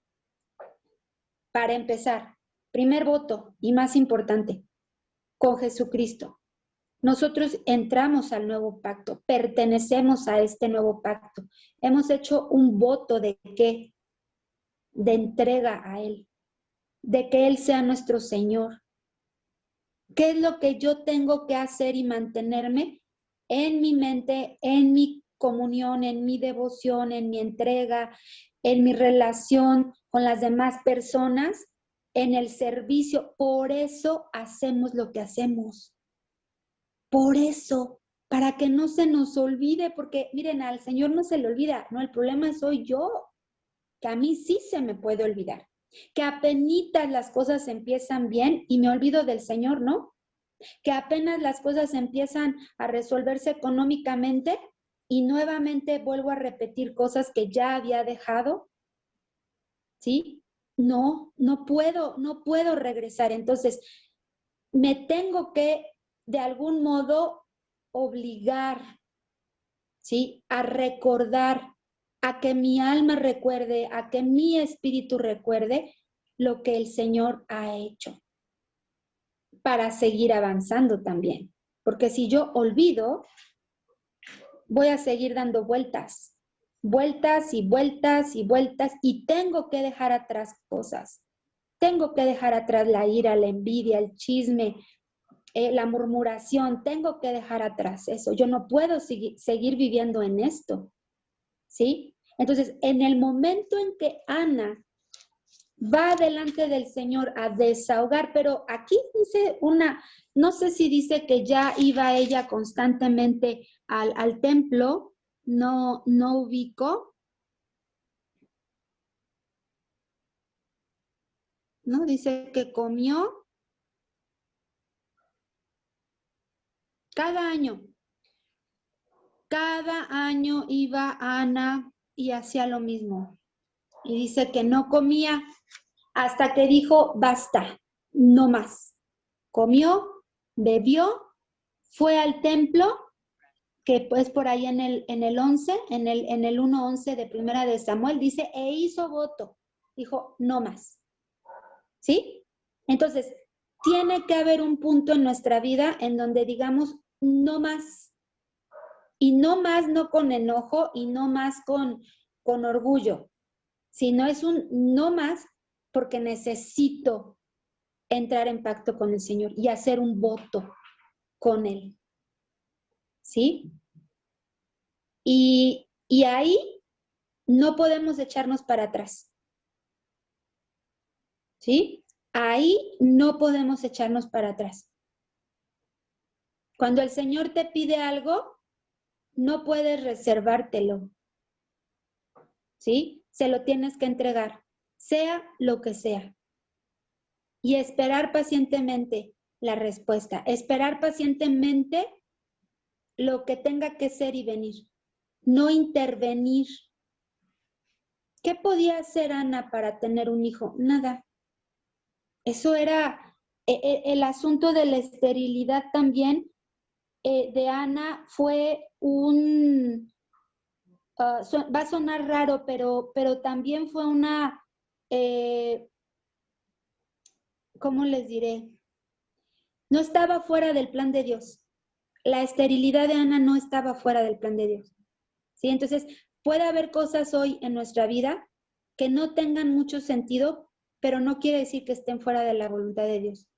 para empezar, primer voto y más importante, con Jesucristo. Nosotros entramos al nuevo pacto, pertenecemos a este nuevo pacto. Hemos hecho un voto de ¿qué? De entrega a Él, de que Él sea nuestro Señor. ¿Qué es lo que yo tengo que hacer y mantenerme en mi mente, en mi comunión, en mi devoción, en mi entrega, en mi relación con las demás personas, en el servicio? Por eso hacemos lo que hacemos. Por eso, para que no se nos olvide, porque miren, al Señor no se le olvida, no, el problema soy yo, que a mí sí se me puede olvidar, que apenitas las cosas empiezan bien y me olvido del Señor, ¿no? Que apenas las cosas empiezan a resolverse económicamente y nuevamente vuelvo a repetir cosas que ya había dejado, ¿sí? No puedo regresar. Entonces, me tengo que de algún modo obligar, ¿sí? A recordar, a que mi alma recuerde, a que mi espíritu recuerde lo que el Señor ha hecho para seguir avanzando también. Porque si yo olvido, voy a seguir dando vueltas y vueltas y vueltas y tengo que dejar atrás cosas. Tengo que dejar atrás la ira, la envidia, el chisme, la murmuración. Tengo que dejar atrás eso. Yo no puedo seguir viviendo en esto, ¿sí? Entonces, en el momento en que Ana va delante del Señor a desahogar, pero aquí dice no sé si dice que ya iba ella constantemente al templo, no ubico, ¿no? Dice que comió cada año iba Ana y hacía lo mismo. Y dice que no comía hasta que dijo, basta, no más. Comió, bebió, fue al templo, que pues por ahí en el 11, en el 1:11 de Primera de Samuel, dice, e hizo voto. Dijo, no más. ¿Sí? Entonces, tiene que haber un punto en nuestra vida en donde digamos, no más. Y no más, no con enojo y no más con orgullo, sino es un no más porque necesito entrar en pacto con el Señor y hacer un voto con Él. ¿Sí? Y ahí no podemos echarnos para atrás. ¿Sí? Ahí no podemos echarnos para atrás. Cuando el Señor te pide algo, no puedes reservártelo. ¿Sí? Se lo tienes que entregar, sea lo que sea. Y esperar pacientemente la respuesta. Esperar pacientemente lo que tenga que ser y venir. No intervenir. ¿Qué podía hacer Ana para tener un hijo? Nada. Eso era el asunto de la esterilidad también de Ana fue va a sonar raro, pero también fue una, ¿cómo les diré? No estaba fuera del plan de Dios. La esterilidad de Ana no estaba fuera del plan de Dios. ¿Sí? Entonces, puede haber cosas hoy en nuestra vida que no tengan mucho sentido, pero no quiere decir que estén fuera de la voluntad de Dios.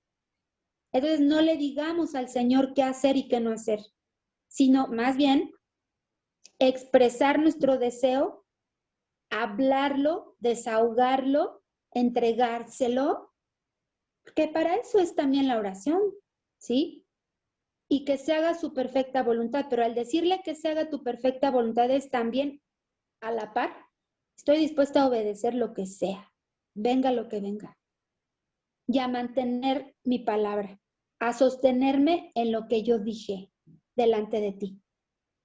Entonces, no le digamos al Señor qué hacer y qué no hacer, sino más bien expresar nuestro deseo, hablarlo, desahogarlo, entregárselo, porque para eso es también la oración, ¿sí? Y que se haga su perfecta voluntad, pero al decirle que se haga tu perfecta voluntad es también a la par, estoy dispuesta a obedecer lo que sea, venga lo que venga, y a mantener mi palabra, a sostenerme en lo que yo dije delante de ti,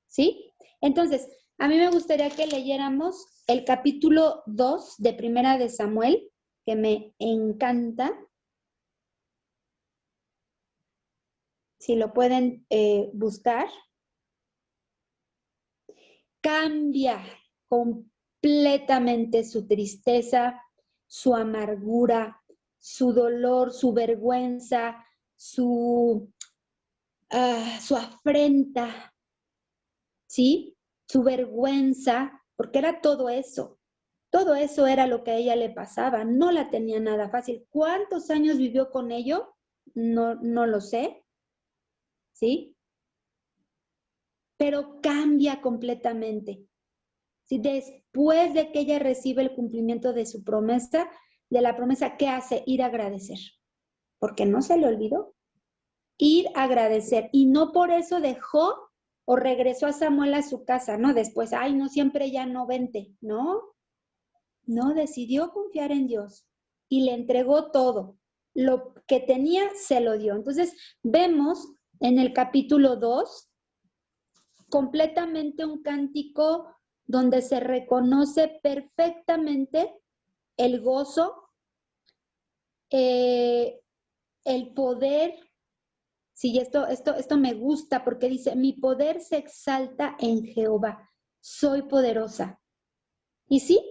¿sí? Entonces, a mí me gustaría que leyéramos el capítulo 2 de Primera de Samuel, que me encanta. Si lo pueden buscar. Cambia completamente su tristeza, su amargura, su dolor, su vergüenza, su afrenta, ¿sí? Su vergüenza, porque era todo eso. Todo eso era lo que a ella le pasaba. No la tenía nada fácil. ¿Cuántos años vivió con ello? No lo sé, ¿sí? Pero cambia completamente. Si después de que ella recibe el cumplimiento de su promesa, de la promesa, ¿qué hace? Ir a agradecer. Porque no se le olvidó. Ir a agradecer. Y no por eso dejó o regresó a Samuel a su casa, ¿no? Después, ay, no, siempre ya no vente. No, decidió confiar en Dios y le entregó todo. Lo que tenía, se lo dio. Entonces, vemos en el capítulo 2 completamente un cántico donde se reconoce perfectamente el gozo, el poder. Sí, esto me gusta porque dice, mi poder se exalta en Jehová, soy poderosa. Y sí,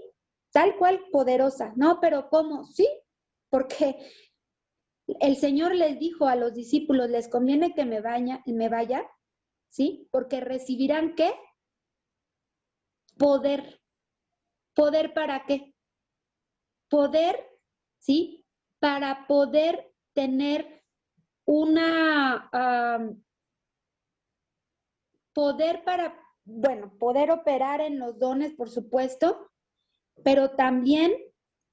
tal cual poderosa. No, pero ¿cómo? Sí, porque el Señor les dijo a los discípulos, les conviene que me vaya, ¿sí? Porque recibirán, ¿qué? Poder. ¿Poder para qué? Poder, ¿sí? Para poder tener poder para bueno, poder operar en los dones, por supuesto, pero también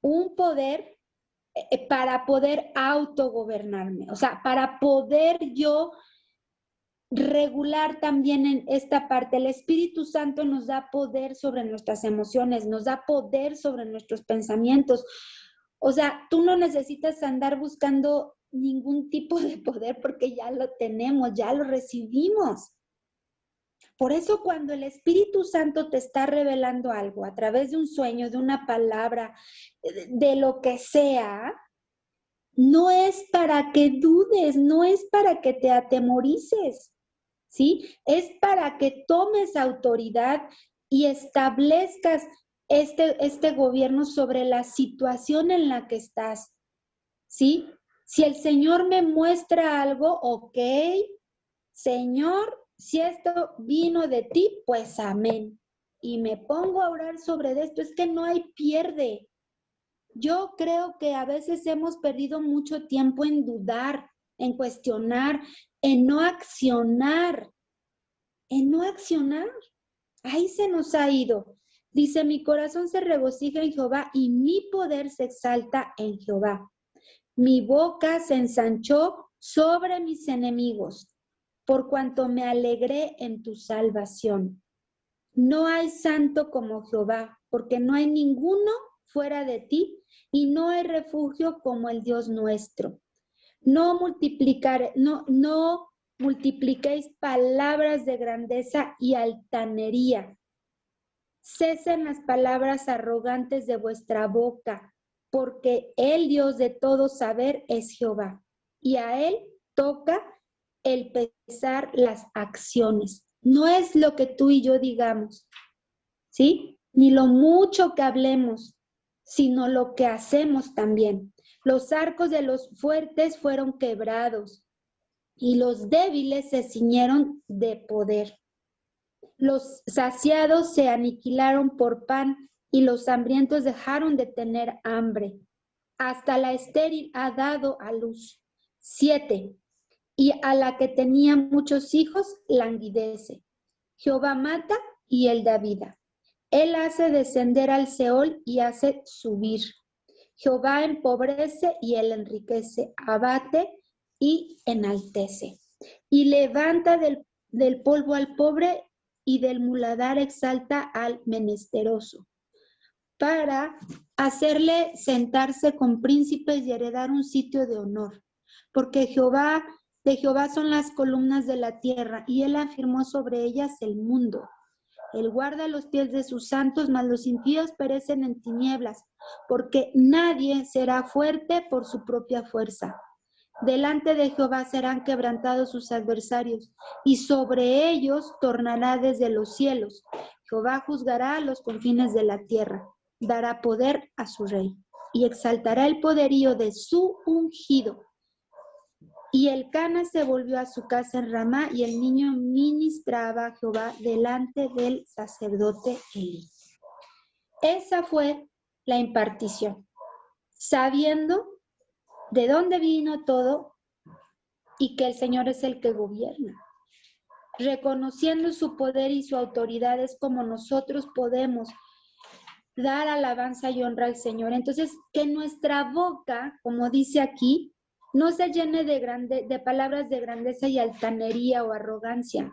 un poder para poder autogobernarme, o sea, para poder yo regular también en esta parte. El Espíritu Santo nos da poder sobre nuestras emociones, nos da poder sobre nuestros pensamientos. O sea, tú no necesitas andar buscando ningún tipo de poder porque ya lo tenemos, ya lo recibimos. Por eso cuando el Espíritu Santo te está revelando algo a través de un sueño, de una palabra, de lo que sea, no es para que dudes, no es para que te atemorices, ¿sí? Es para que tomes autoridad y establezcas este gobierno sobre la situación en la que estás, ¿sí? Si el Señor me muestra algo, ok, Señor, si esto vino de ti, pues amén. Y me pongo a orar sobre esto, es que no hay pierde. Yo creo que a veces hemos perdido mucho tiempo en dudar, en cuestionar, en no accionar. Ahí se nos ha ido. Dice, mi corazón se regocija en Jehová y mi poder se exalta en Jehová. Mi boca se ensanchó sobre mis enemigos, por cuanto me alegré en tu salvación. No hay santo como Jehová, porque no hay ninguno fuera de ti, y no hay refugio como el Dios nuestro. No multipliquéis palabras de grandeza y altanería. Cesen las palabras arrogantes de vuestra boca, porque el Dios de todo saber es Jehová, y a él toca el pesar las acciones. No es lo que tú y yo digamos, ¿sí? Ni lo mucho que hablemos, sino lo que hacemos también. Los arcos de los fuertes fueron quebrados, y los débiles se ciñeron de poder. Los saciados se aniquilaron por pan, y los hambrientos dejaron de tener hambre. Hasta la estéril ha dado a luz. 7. Y a la que tenía muchos hijos languidece. Jehová mata y él da vida. Él hace descender al Seol y hace subir. Jehová empobrece y él enriquece, abate y enaltece. Y levanta del polvo al pobre y del muladar exalta al menesteroso, para hacerle sentarse con príncipes y heredar un sitio de honor. Porque de Jehová son las columnas de la tierra, y él afirmó sobre ellas el mundo. Él guarda los pies de sus santos, mas los impíos perecen en tinieblas, porque nadie será fuerte por su propia fuerza. Delante de Jehová serán quebrantados sus adversarios, y sobre ellos tornará desde los cielos. Jehová juzgará a los confines de la tierra, dará poder a su rey, y exaltará el poderío de su ungido. Y Elcana se volvió a su casa en Ramá, y el niño ministraba a Jehová delante del sacerdote Elí. Esa fue la impartición, sabiendo de dónde vino todo y que el Señor es el que gobierna. Reconociendo su poder y su autoridad es como nosotros podemos dar alabanza y honra al Señor. Entonces, que nuestra boca, como dice aquí, no se llene de palabras de grandeza y altanería o arrogancia.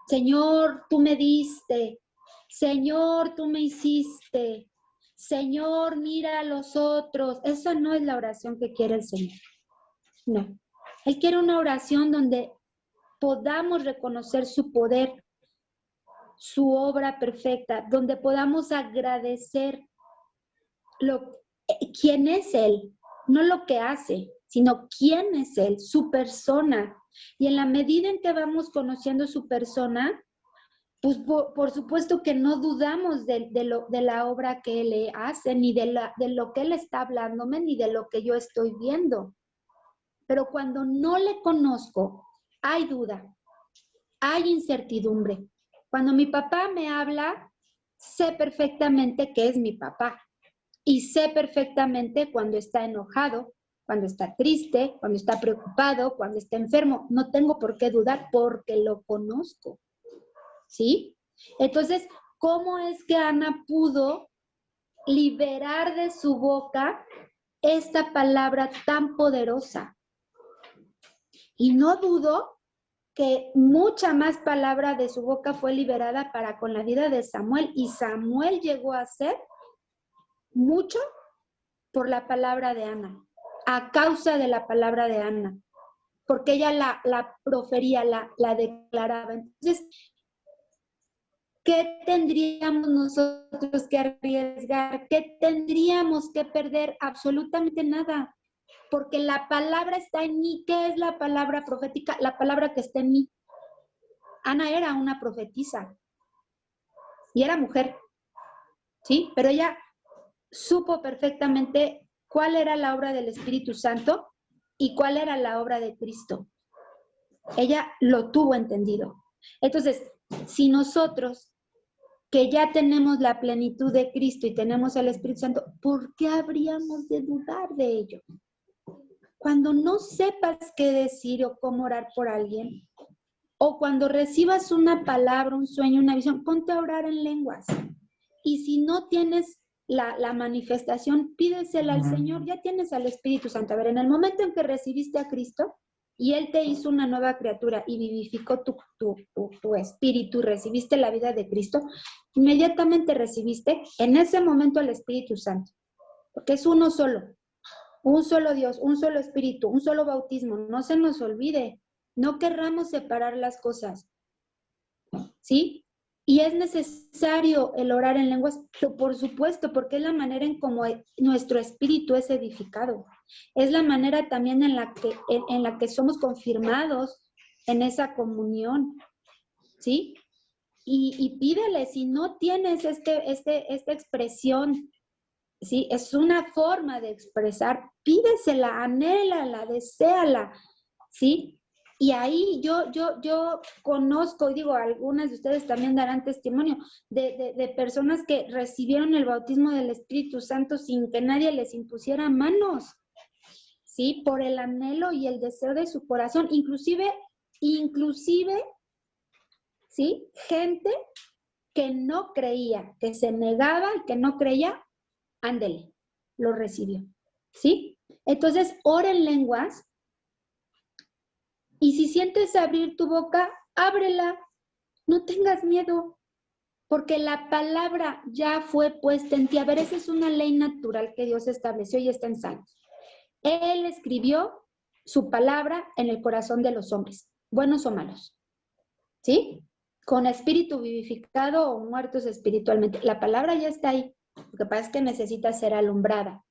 Señor, tú me diste. Señor, tú me hiciste. Señor, mira a los otros. Esa no es la oración que quiere el Señor. No. Él quiere una oración donde podamos reconocer su poder, su obra perfecta, donde podamos agradecer quién es Él, no lo que hace, sino quién es Él, su persona. Y en la medida en que vamos conociendo su persona, pues por supuesto que no dudamos de la obra que Él hace, ni de lo que Él está hablándome, ni de lo que yo estoy viendo. Pero cuando no le conozco, hay duda, hay incertidumbre. Cuando mi papá me habla, sé perfectamente que es mi papá. Y sé perfectamente cuando está enojado, cuando está triste, cuando está preocupado, cuando está enfermo. No tengo por qué dudar porque lo conozco. ¿Sí? Entonces, ¿cómo es que Ana pudo liberar de su boca esta palabra tan poderosa? Y no dudo que mucha más palabra de su boca fue liberada para con la vida de Samuel, y Samuel llegó a ser mucho por la palabra de Ana, a causa de la palabra de Ana, porque ella la profería, la declaraba. Entonces, ¿qué tendríamos nosotros que arriesgar? ¿Qué tendríamos que perder? Absolutamente nada, porque la palabra está en mí. ¿Qué es la palabra profética? La palabra que está en mí. Ana era una profetisa y era mujer, ¿sí? Pero ella supo perfectamente cuál era la obra del Espíritu Santo y cuál era la obra de Cristo. Ella lo tuvo entendido. Entonces, si nosotros, que ya tenemos la plenitud de Cristo y tenemos el Espíritu Santo, ¿por qué habríamos de dudar de ello? Cuando no sepas qué decir o cómo orar por alguien, o cuando recibas una palabra, un sueño, una visión, ponte a orar en lenguas. Y si no tienes la manifestación, pídesela al Señor, ya tienes al Espíritu Santo. A ver, en el momento en que recibiste a Cristo y Él te hizo una nueva criatura y vivificó tu espíritu, recibiste la vida de Cristo, inmediatamente recibiste en ese momento al Espíritu Santo, porque es uno solo, un solo Dios, un solo Espíritu, un solo bautismo. No se nos olvide, no querramos separar las cosas, ¿sí? Y es necesario el orar en lenguas, por supuesto, porque es la manera en cómo nuestro espíritu es edificado. Es la manera también en la que somos confirmados en esa comunión, ¿sí? Y pídele, si no tienes esta expresión, ¿sí? Es una forma de expresar, pídesela, anhélala, deséala, ¿sí? Y ahí yo conozco, y digo, algunas de ustedes también darán testimonio de personas que recibieron el bautismo del Espíritu Santo sin que nadie les impusiera manos, ¿sí? Por el anhelo y el deseo de su corazón, inclusive, ¿sí? Gente que no creía, que se negaba y que no creía, ándele, lo recibió, ¿sí? Entonces, ora en lenguas. Y si sientes abrir tu boca, ábrela, no tengas miedo, porque la palabra ya fue puesta en ti. A ver, esa es una ley natural que Dios estableció y está en Salmos. Él escribió su palabra en el corazón de los hombres, buenos o malos, ¿sí? Con espíritu vivificado o muertos espiritualmente. La palabra ya está ahí, lo que pasa es que necesita ser alumbrada.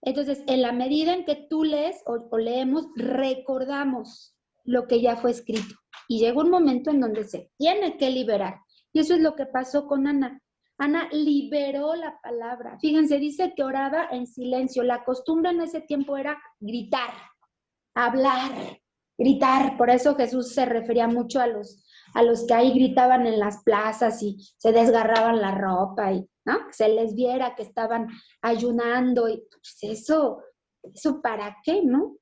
Entonces, en la medida en que tú lees o leemos, recordamos lo que ya fue escrito. Y llega un momento en donde se tiene que liberar. Y eso es lo que pasó con Ana. Ana liberó la palabra. Fíjense, dice que oraba en silencio. La costumbre en ese tiempo era gritar, hablar, gritar. Por eso Jesús se refería mucho a los que ahí gritaban en las plazas y se desgarraban la ropa y, ¿no? Que se les viera que estaban ayunando y pues eso ¿para qué, no?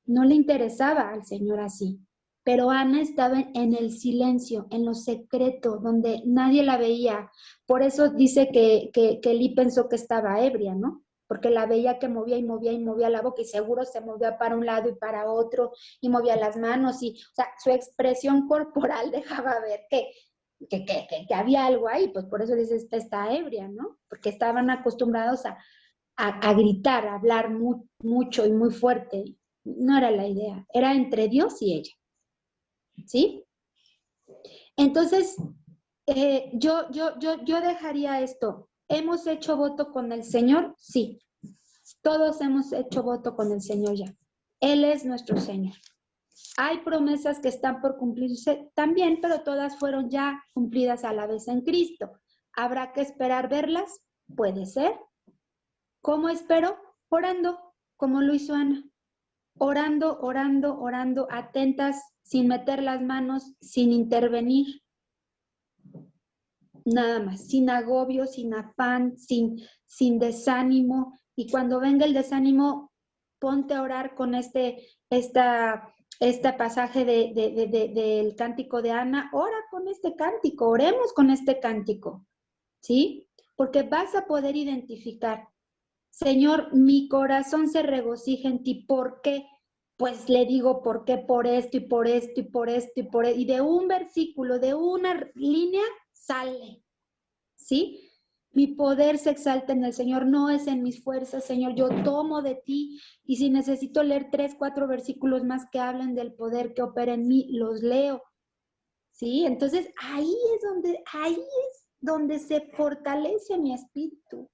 No le interesaba al Señor así. Pero Ana estaba en el silencio, en lo secreto, donde nadie la veía. Por eso dice que Elí pensó que estaba ebria, ¿no? Porque la veía que movía y movía y movía la boca y seguro se movía para un lado y para otro y movía las manos y, o sea, su expresión corporal dejaba ver que había algo ahí, pues por eso dice, está ebria, ¿no? Porque estaban acostumbrados a gritar, a hablar mucho y muy fuerte. No era la idea, era entre Dios y ella, ¿sí? Entonces, yo dejaría esto. ¿Hemos hecho voto con el Señor? Sí. Todos hemos hecho voto con el Señor ya. Él es nuestro Señor. Hay promesas que están por cumplirse también, pero todas fueron ya cumplidas a la vez en Cristo. ¿Habrá que esperar verlas? Puede ser. ¿Cómo espero? Orando, como lo hizo Ana. Orando, orando, orando, atentas, sin meter las manos, sin intervenir. Nada más, sin agobio, sin afán, sin desánimo. Y cuando venga el desánimo, ponte a orar con esta este pasaje del cántico de Ana, ora con este cántico, oremos con este cántico, ¿sí? Porque vas a poder identificar, Señor, mi corazón se regocija en ti. ¿Por qué? Pues le digo, ¿por qué? Por esto y por esto y por esto y por esto. Y de un versículo, de una línea, sale, ¿sí? Mi poder se exalta en el Señor, no es en mis fuerzas, Señor. Yo tomo de ti y si necesito leer 3, 4 versículos más que hablen del poder que opera en mí, los leo, ¿sí? Entonces, ahí es donde se fortalece mi espíritu.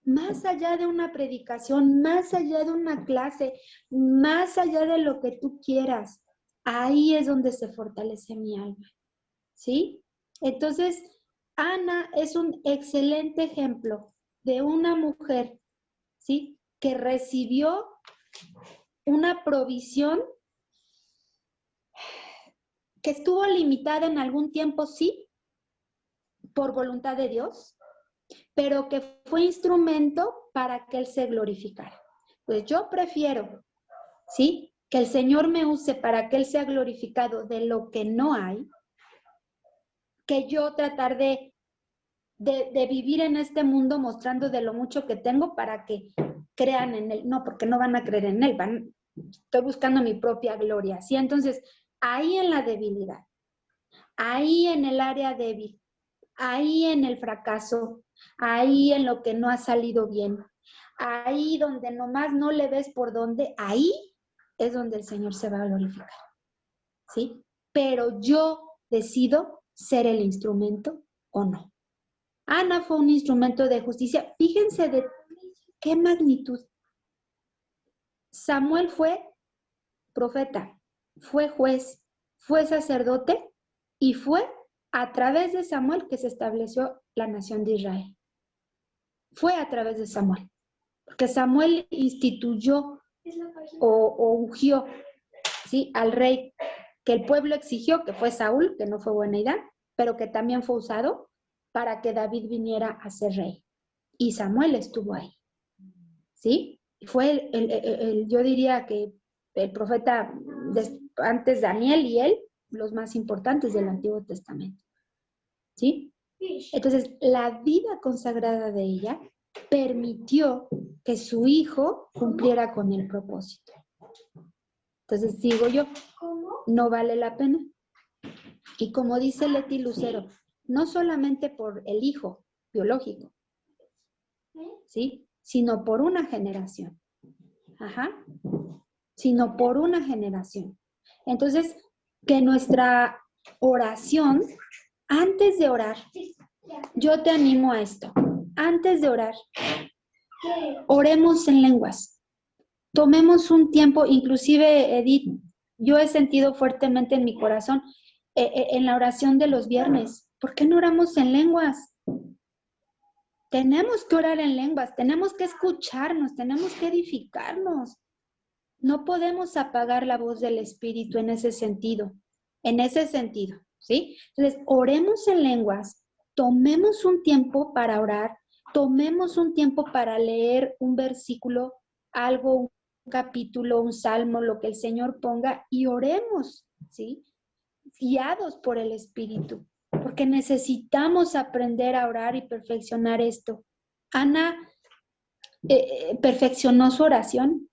Más allá de una predicación, más allá de una clase, más allá de lo que tú quieras, ahí es donde se fortalece mi alma, ¿sí? Entonces, Ana es un excelente ejemplo de una mujer, ¿sí? Que recibió una provisión que estuvo limitada en algún tiempo, sí, por voluntad de Dios, pero que fue instrumento para que Él se glorificara. Pues yo prefiero, ¿sí? Que el Señor me use para que Él sea glorificado de lo que no hay, que yo tratar de vivir en este mundo mostrando de lo mucho que tengo para que crean en Él. No, porque no van a creer en Él, estoy buscando mi propia gloria, ¿sí? Entonces, ahí en la debilidad, ahí en el área débil, ahí en el fracaso, ahí en lo que no ha salido bien, ahí donde nomás no le ves por dónde, ahí es donde el Señor se va a glorificar, ¿sí? Pero yo decido ser el instrumento o no. Ana fue un instrumento de justicia. Fíjense de qué magnitud. Samuel fue profeta, fue juez, fue sacerdote y fue a través de Samuel que se estableció la nación de Israel. Fue a través de Samuel, porque Samuel instituyó o ungió, ¿sí?, al rey que el pueblo exigió, que fue Saúl, que no fue buena idea, pero que también fue usado para que David viniera a ser rey. Y Samuel estuvo ahí, ¿sí? Fue yo diría que el profeta antes Daniel y él, los más importantes del Antiguo Testamento, ¿sí? Entonces, la vida consagrada de ella permitió que su hijo cumpliera con el propósito. Entonces, digo yo, no vale la pena. Y como dice Leti Lucero, no solamente por el hijo biológico, ¿sí?, sino por una generación. Ajá. Sino por una generación. Entonces, que nuestra oración, antes de orar, yo te animo a esto. Antes de orar, oremos en lenguas. Tomemos un tiempo, inclusive, Edith, yo he sentido fuertemente en mi corazón, en la oración de los viernes, ¿por qué no oramos en lenguas? Tenemos que orar en lenguas, tenemos que escucharnos, tenemos que edificarnos. No podemos apagar la voz del Espíritu en ese sentido, ¿sí? Entonces, oremos en lenguas, tomemos un tiempo para orar, tomemos un tiempo para leer un versículo, algo, un capítulo, un salmo, lo que el Señor ponga, y oremos, ¿sí?, guiados por el Espíritu, porque necesitamos aprender a orar y perfeccionar esto. Ana perfeccionó su oración.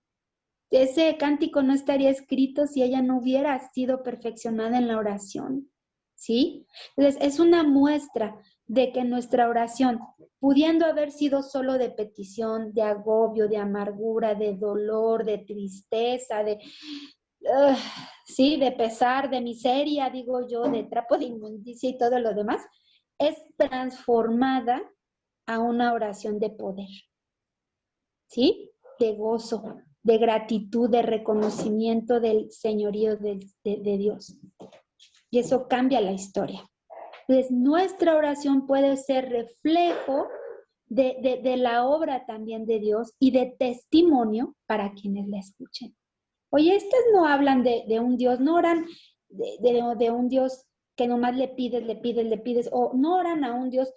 Ese cántico no estaría escrito si ella no hubiera sido perfeccionada en la oración, ¿sí? Entonces, es una muestra de que nuestra oración, pudiendo haber sido solo de petición, de agobio, de amargura, de dolor, de tristeza, sí, de pesar, de miseria, digo yo, de trapo de inmundicia y todo lo demás, es transformada a una oración de poder, ¿sí? De gozo, de gratitud, de reconocimiento del señorío de Dios. Y eso cambia la historia. Entonces, nuestra oración puede ser reflejo de la obra también de Dios y de testimonio para quienes la escuchen. Oye, estas no hablan de un Dios, no oran de un Dios que nomás le pides, o no oran a un Dios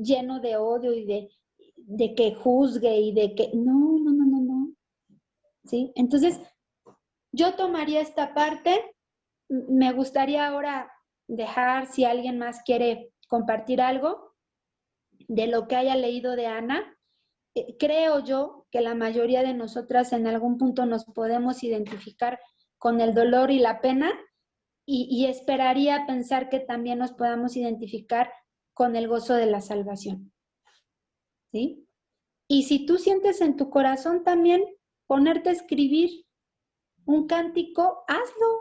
lleno de odio y de que juzgue y de que... No. ¿Sí? Entonces, Yo tomaría esta parte. Me gustaría ahora dejar, si alguien más quiere compartir algo de lo que haya leído de Ana. Creo yo que la mayoría de nosotras en algún punto nos podemos identificar con el dolor y la pena, y esperaría pensar que también nos podamos identificar con el gozo de la salvación. ¿Sí? Y si tú sientes en tu corazón también ponerte a escribir un cántico, hazlo.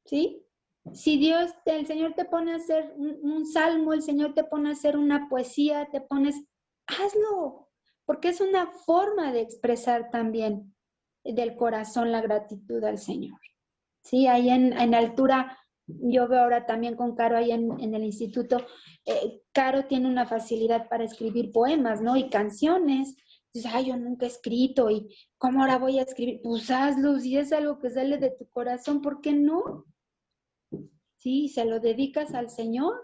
¿Sí? Si el Señor te pone a hacer un salmo, el Señor te pone a hacer una poesía, hazlo, porque es una forma de expresar también del corazón la gratitud al Señor. Sí, ahí en altura, yo veo ahora también con Caro ahí en el instituto, Caro tiene una facilidad para escribir poemas, ¿no? Y canciones. Dices, ay, yo nunca he escrito, y ¿cómo ahora voy a escribir? Pues hazlo, si es algo que sale de tu corazón, ¿por qué no? Sí, se lo dedicas al Señor.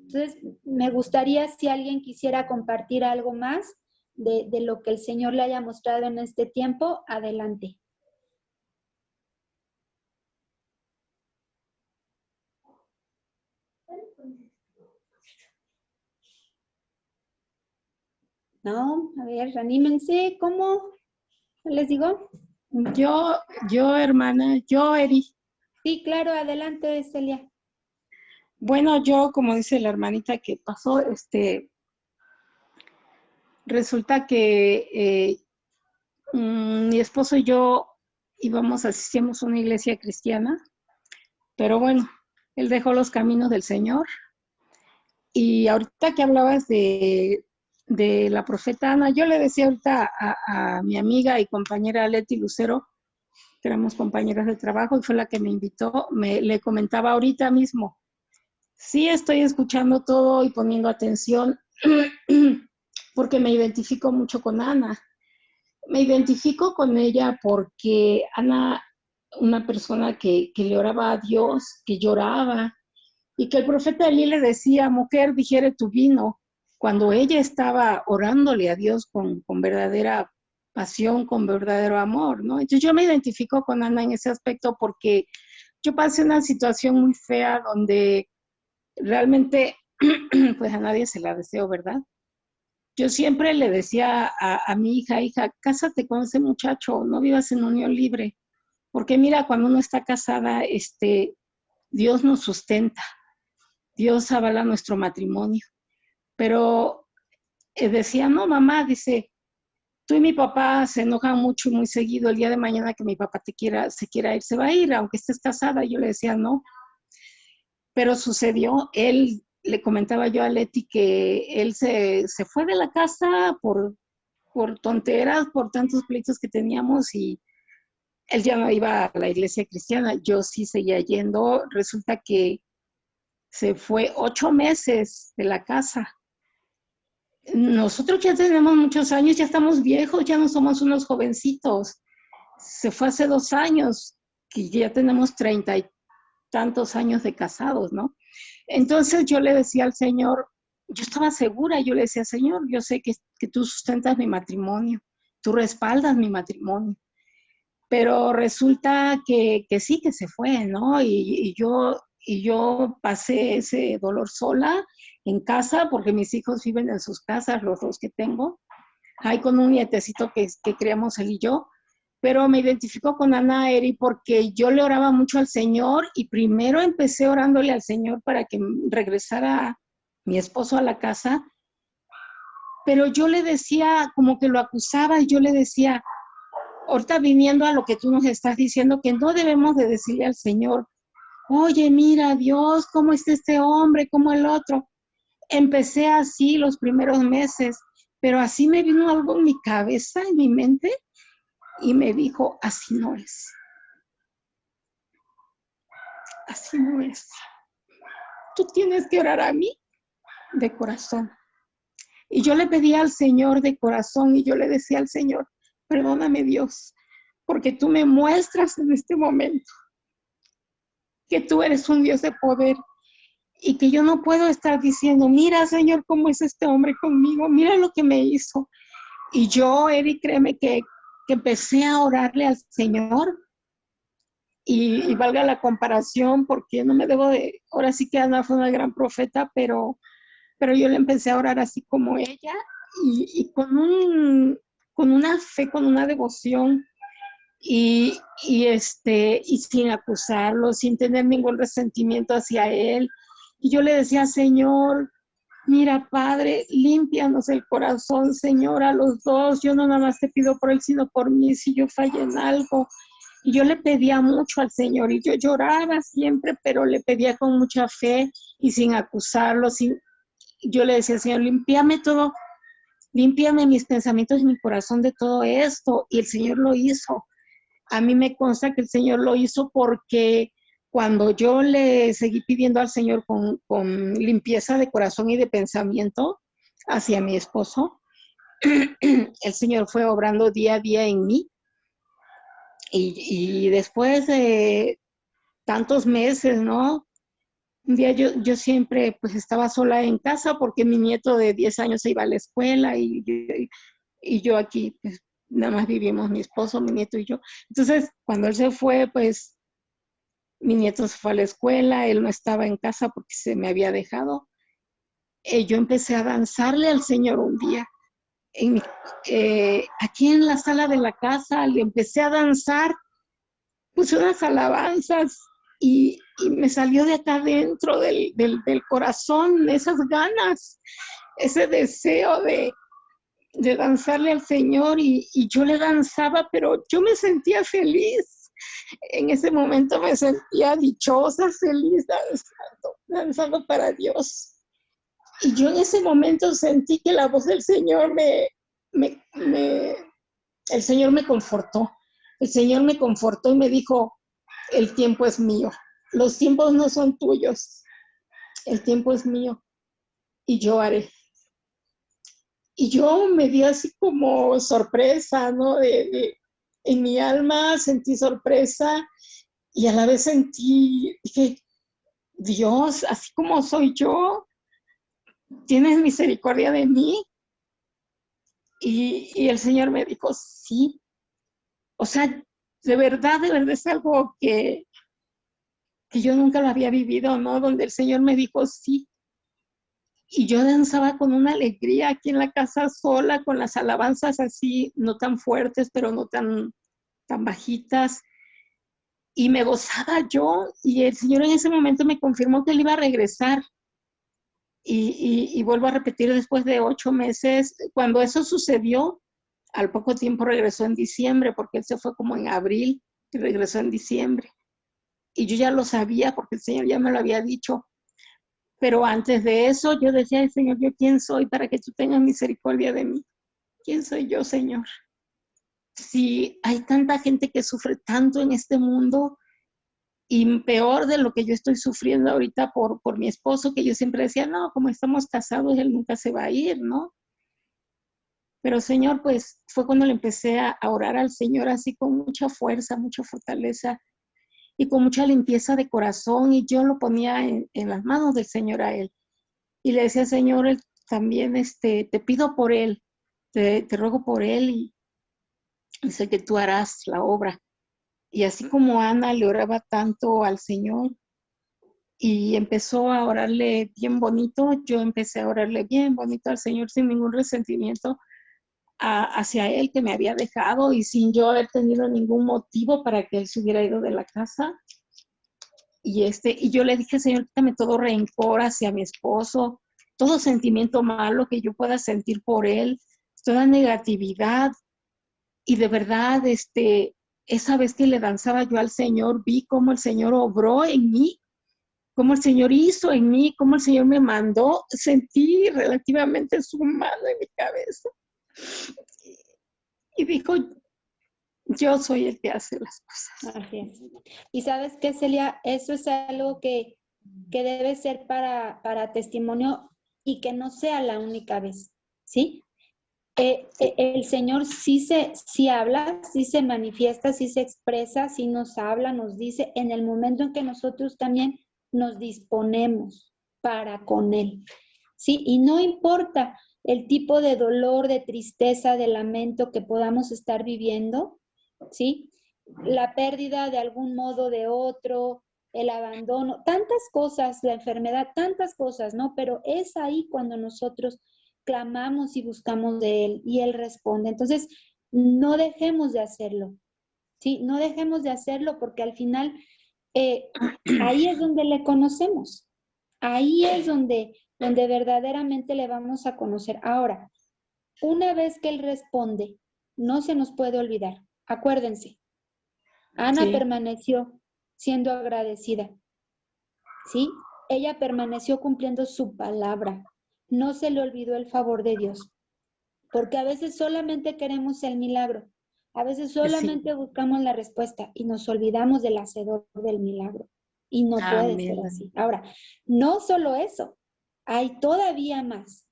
Entonces, me gustaría si alguien quisiera compartir algo más de lo que el Señor le haya mostrado en este tiempo, adelante. No, a ver, anímense, ¿cómo les digo? Hermana, Eri. Sí, claro, adelante, Celia. Bueno, yo, como dice la hermanita que pasó, resulta que mi esposo y yo asistíamos a una iglesia cristiana, pero bueno, él dejó los caminos del Señor. Y ahorita que hablabas de la profeta Ana, yo le decía ahorita a mi amiga y compañera Leti Lucero, que éramos compañeras de trabajo, y fue la que me invitó, le comentaba ahorita mismo, sí estoy escuchando todo y poniendo atención, porque me identifico mucho con Ana. Me identifico con ella porque Ana, una persona que le oraba a Dios, que lloraba, y que el profeta Elí le decía, mujer, digiere tu vino, cuando ella estaba orándole a Dios con verdadera pasión, con verdadero amor, ¿no? Entonces yo me identifico con Ana en ese aspecto porque yo pasé una situación muy fea donde realmente, pues a nadie se la deseo, ¿verdad? Yo siempre le decía a mi hija, cásate con ese muchacho, no vivas en unión libre, porque mira, cuando uno está casada, Dios nos sustenta, Dios avala nuestro matrimonio. Pero decía, no, mamá, dice, tú y mi papá se enojan mucho y muy seguido. El día de mañana que mi papá se quiera ir, se va a ir, aunque estés casada. Yo le decía, no. Pero sucedió, le comentaba yo a Leti que él se fue de la casa por tonteras, por tantos pleitos que teníamos, y él ya no iba a la iglesia cristiana. Yo sí seguía yendo. Resulta que se fue 8 meses de la casa. Nosotros ya tenemos muchos años, ya estamos viejos, ya no somos unos jovencitos. Se fue hace 2 años, que ya tenemos 30 y tantos años de casados, ¿no? Entonces yo le decía al Señor, yo estaba segura, yo le decía, Señor, yo sé que tú sustentas mi matrimonio, tú respaldas mi matrimonio. Pero resulta que sí, que se fue, ¿no? Y yo pasé ese dolor sola en casa, porque mis hijos viven en sus casas, los 2 que tengo, ahí con un nietecito que criamos él y yo. Pero me identifico con Ana Eri porque yo le oraba mucho al Señor, y primero empecé orándole al Señor para que regresara mi esposo a la casa, pero yo le decía, como que lo acusaba, y yo le decía, ahorita viniendo a lo que tú nos estás diciendo, que no debemos de decirle al Señor, oye, mira, Dios, ¿cómo está este hombre? ¿Cómo el otro? Empecé así los primeros meses, pero así me vino algo en mi cabeza, en mi mente, y me dijo, así no es. Así no es. Tú tienes que orar a mí de corazón. Y yo le pedía al Señor de corazón, y yo le decía al Señor, perdóname, Dios, porque tú me muestras en este momento que tú eres un Dios de poder, y que yo no puedo estar diciendo, mira, Señor, cómo es este hombre conmigo, mira lo que me hizo. Y yo, Eri, créeme que que empecé a orarle al Señor y valga la comparación porque no me debo de, ahora sí que Ana fue una gran profeta, pero yo le empecé a orar así como ella y con una fe, con una devoción y sin acusarlo, sin tener ningún resentimiento hacia él. Y yo le decía, Señor, mira, Padre, límpianos el corazón, Señor, a los dos. Yo no nada más te pido por él, sino por mí, si yo fallé en algo. Y yo le pedía mucho al Señor y yo lloraba siempre, pero le pedía con mucha fe y sin acusarlo. Yo le decía, Señor, límpiame todo, límpiame mis pensamientos y mi corazón de todo esto. Y el Señor lo hizo. A mí me consta que el Señor lo hizo porque cuando yo le seguí pidiendo al Señor con limpieza de corazón y de pensamiento hacia mi esposo, el Señor fue obrando día a día en mí. Y después de tantos meses, ¿no? Un día yo siempre pues estaba sola en casa porque mi nieto de 10 años se iba a la escuela y yo aquí pues nada más vivimos mi esposo, mi nieto y yo. Entonces, cuando él se fue, pues mi nieto se fue a la escuela, él no estaba en casa porque se me había dejado. Yo empecé a danzarle al Señor un día. Aquí en la sala de la casa le empecé a danzar, puse unas alabanzas y me salió de acá dentro del corazón esas ganas, ese deseo de danzarle al Señor y yo le danzaba, pero yo me sentía feliz. En ese momento me sentía dichosa, feliz, danzando para Dios. Y yo en ese momento sentí que la voz del Señor el Señor me confortó. El Señor me confortó y me dijo, el tiempo es mío. Los tiempos no son tuyos. El tiempo es mío. Y yo haré. Y yo me di así como sorpresa, ¿no? En mi alma sentí sorpresa y a la vez dije, Dios, así como soy yo, ¿tienes misericordia de mí? Y el Señor me dijo, sí. O sea, de verdad es algo que yo nunca lo había vivido, ¿no? Donde el Señor me dijo, sí. Y yo danzaba con una alegría aquí en la casa sola, con las alabanzas así, no tan fuertes, pero no tan bajitas. Y me gozaba yo, y el Señor en ese momento me confirmó que Él iba a regresar. Y vuelvo a repetir, después de 8 meses, cuando eso sucedió, al poco tiempo regresó en diciembre, porque Él se fue como en abril y regresó en diciembre. Y yo ya lo sabía porque el Señor ya me lo había dicho. Pero antes de eso yo decía, ay, Señor, ¿yo quién soy para que tú tengas misericordia de mí? ¿Quién soy yo, Señor? Si hay tanta gente que sufre tanto en este mundo y peor de lo que yo estoy sufriendo ahorita por mi esposo, que yo siempre decía, no, como estamos casados, él nunca se va a ir, ¿no? Pero Señor, pues fue cuando le empecé a orar al Señor así con mucha fuerza, mucha fortaleza y con mucha limpieza de corazón, y yo lo ponía en las manos del Señor a él. Y le decía, Señor, él también te pido por él, te ruego por él y sé que tú harás la obra. Y así como Ana le oraba tanto al Señor y empezó a orarle bien bonito, yo empecé a orarle bien bonito al Señor sin ningún resentimiento hacia él que me había dejado y sin yo haber tenido ningún motivo para que él se hubiera ido de la casa. Y yo le dije, Señor, quítame todo rencor hacia mi esposo, todo sentimiento malo que yo pueda sentir por él, toda negatividad. Y de verdad, esa vez que le danzaba yo al Señor, vi cómo el Señor obró en mí, cómo el Señor hizo en mí, cómo el Señor me mandó. Sentí relativamente su mano en mi cabeza. Y dijo, yo soy el que hace las cosas. Así es. Y sabes qué, Celia, eso es algo que debe ser para testimonio y que no sea la única vez, ¿sí? El Señor sí habla, sí se manifiesta, sí se expresa, sí nos habla, nos dice en el momento en que nosotros también nos disponemos para con Él, ¿sí? Y no importa el tipo de dolor, de tristeza, de lamento que podamos estar viviendo, ¿sí? La pérdida de algún modo de otro, el abandono, tantas cosas, la enfermedad, tantas cosas, ¿no? Pero es ahí cuando nosotros clamamos y buscamos de Él y Él responde. Entonces, no dejemos de hacerlo, ¿sí? No dejemos de hacerlo porque al final ahí es donde le conocemos. Ahí es donde verdaderamente le vamos a conocer. Ahora, una vez que Él responde, no se nos puede olvidar. Acuérdense, Ana permaneció siendo agradecida, ¿sí? Ella permaneció cumpliendo su palabra. No se le olvidó el favor de Dios. Porque a veces solamente queremos el milagro. A veces solamente buscamos la respuesta y nos olvidamos del hacedor del milagro. Y no puede ser así. Ahora, no solo eso, hay todavía más,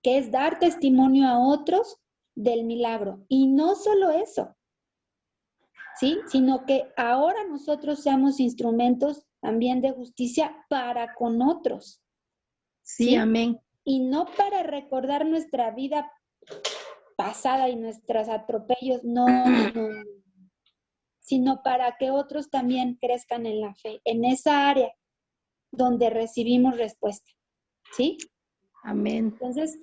que es dar testimonio a otros del milagro. Y no solo eso, ¿sí? Sino que ahora nosotros seamos instrumentos también de justicia para con otros. Sí, amén. Y no para recordar nuestra vida pasada y nuestros atropellos, no, sino para que otros también crezcan en la fe, en esa área donde recibimos respuesta, ¿sí? Amén. Entonces,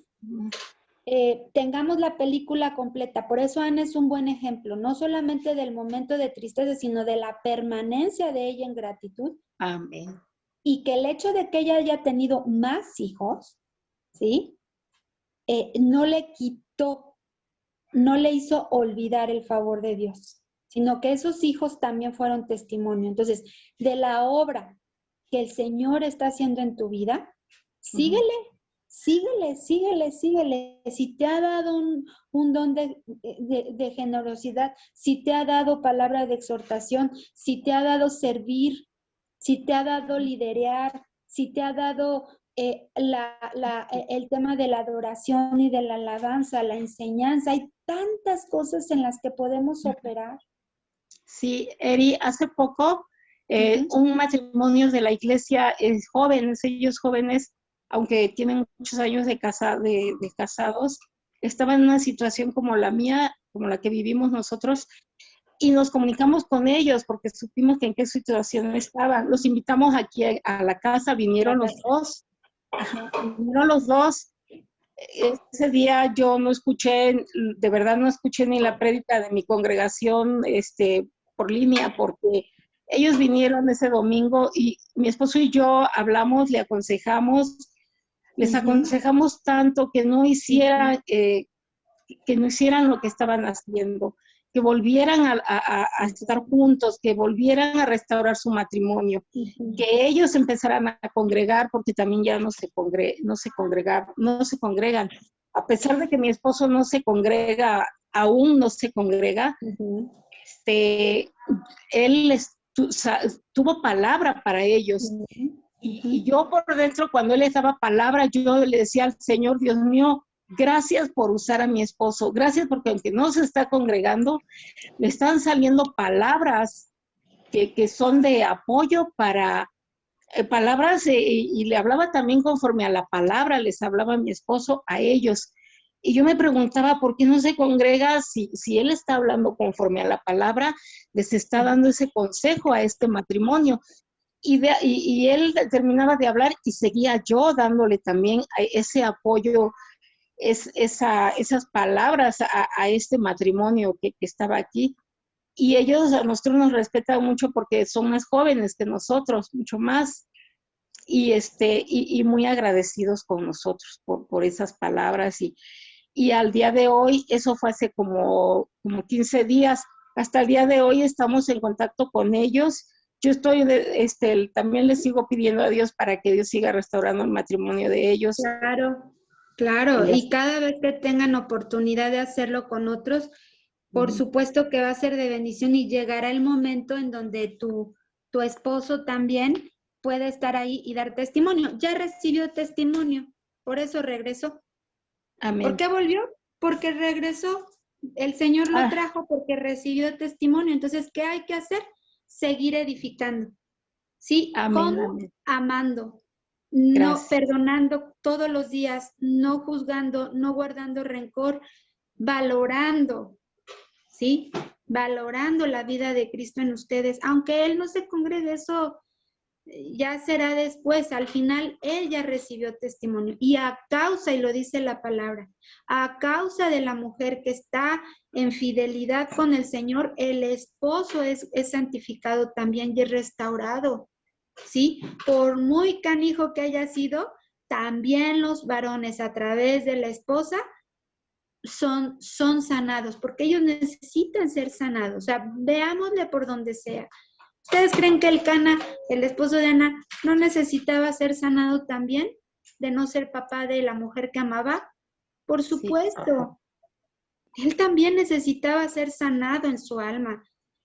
tengamos la película completa. Por eso Ana es un buen ejemplo, no solamente del momento de tristeza, sino de la permanencia de ella en gratitud. Amén. Y que el hecho de que ella haya tenido más hijos, ¿sí? No le quitó, no le hizo olvidar el favor de Dios, sino que esos hijos también fueron testimonio. Entonces, de la obra que el Señor está haciendo en tu vida, síguele. Si te ha dado un don de generosidad, si te ha dado palabra de exhortación, si te ha dado servir, si te ha dado liderear, si te ha dado el tema de la adoración y de la alabanza, la enseñanza, hay tantas cosas en las que podemos operar. Sí, Eri, hace poco un matrimonio de la iglesia, ellos jóvenes, aunque tienen muchos años de casados, estaban en una situación como la mía, como la que vivimos nosotros, y nos comunicamos con ellos porque supimos que en qué situación estaban. Los invitamos aquí a la casa, vinieron los dos. Vinieron los dos. Ese día yo no escuché, de verdad no escuché ni la prédica de mi congregación por línea, porque ellos vinieron ese domingo y mi esposo y yo hablamos, le aconsejamos, les aconsejamos tanto que no hicieran, que no hicieran lo que estaban haciendo, que volvieran a estar juntos, que volvieran a restaurar su matrimonio, que ellos empezaran a congregar, porque también ya no se congregan. A pesar de que mi esposo no se congrega, aún no se congrega, él tuvo palabra para ellos. Y yo por dentro, cuando él les daba palabra, yo le decía al Señor, Dios mío, gracias por usar a mi esposo, gracias porque aunque no se está congregando, le están saliendo palabras que son de apoyo para palabras, y le hablaba también conforme a la palabra, les hablaba a mi esposo, a ellos. Y yo me preguntaba, ¿por qué no se congrega si él está hablando conforme a la palabra, les está dando ese consejo a este matrimonio? Y él terminaba de hablar y seguía yo dándole también ese apoyo, esas palabras a este matrimonio que estaba aquí. Y ellos a nosotros nos respetan mucho porque son más jóvenes que nosotros, mucho más. Y muy agradecidos con nosotros por esas palabras. Y al día de hoy, eso fue hace como 15 días, hasta el día de hoy estamos en contacto con ellos. Yo también les sigo pidiendo a Dios para que Dios siga restaurando el matrimonio de ellos. Claro, y cada vez que tengan oportunidad de hacerlo con otros, por supuesto que va a ser de bendición y llegará el momento en donde tu esposo también puede estar ahí y dar testimonio. Ya recibió testimonio, por eso regresó. Amén. ¿Por qué volvió? Porque regresó. El Señor lo trajo porque recibió testimonio. Entonces, ¿qué hay que hacer? Seguir edificando. ¿Sí? Amén, ¿Cómo? amén. Amando. no Gracias. perdonando todos los días, no juzgando, no guardando rencor, valorando, ¿sí? Valorando la vida de Cristo en ustedes. Aunque Él no se congregue, eso ya será después. Al final, Él ya recibió testimonio. Y a causa, y lo dice la palabra, a causa de la mujer que está en fidelidad con el Señor, el esposo es santificado también y es restaurado, ¿sí? Por muy canijo que haya sido, también los varones a través de la esposa son sanados, porque ellos necesitan ser sanados. O sea, veámosle por donde sea. ¿Ustedes creen que el Cana, el esposo de Ana, no necesitaba ser sanado también de no ser papá de la mujer que amaba? Por supuesto. Él también necesitaba ser sanado en su alma.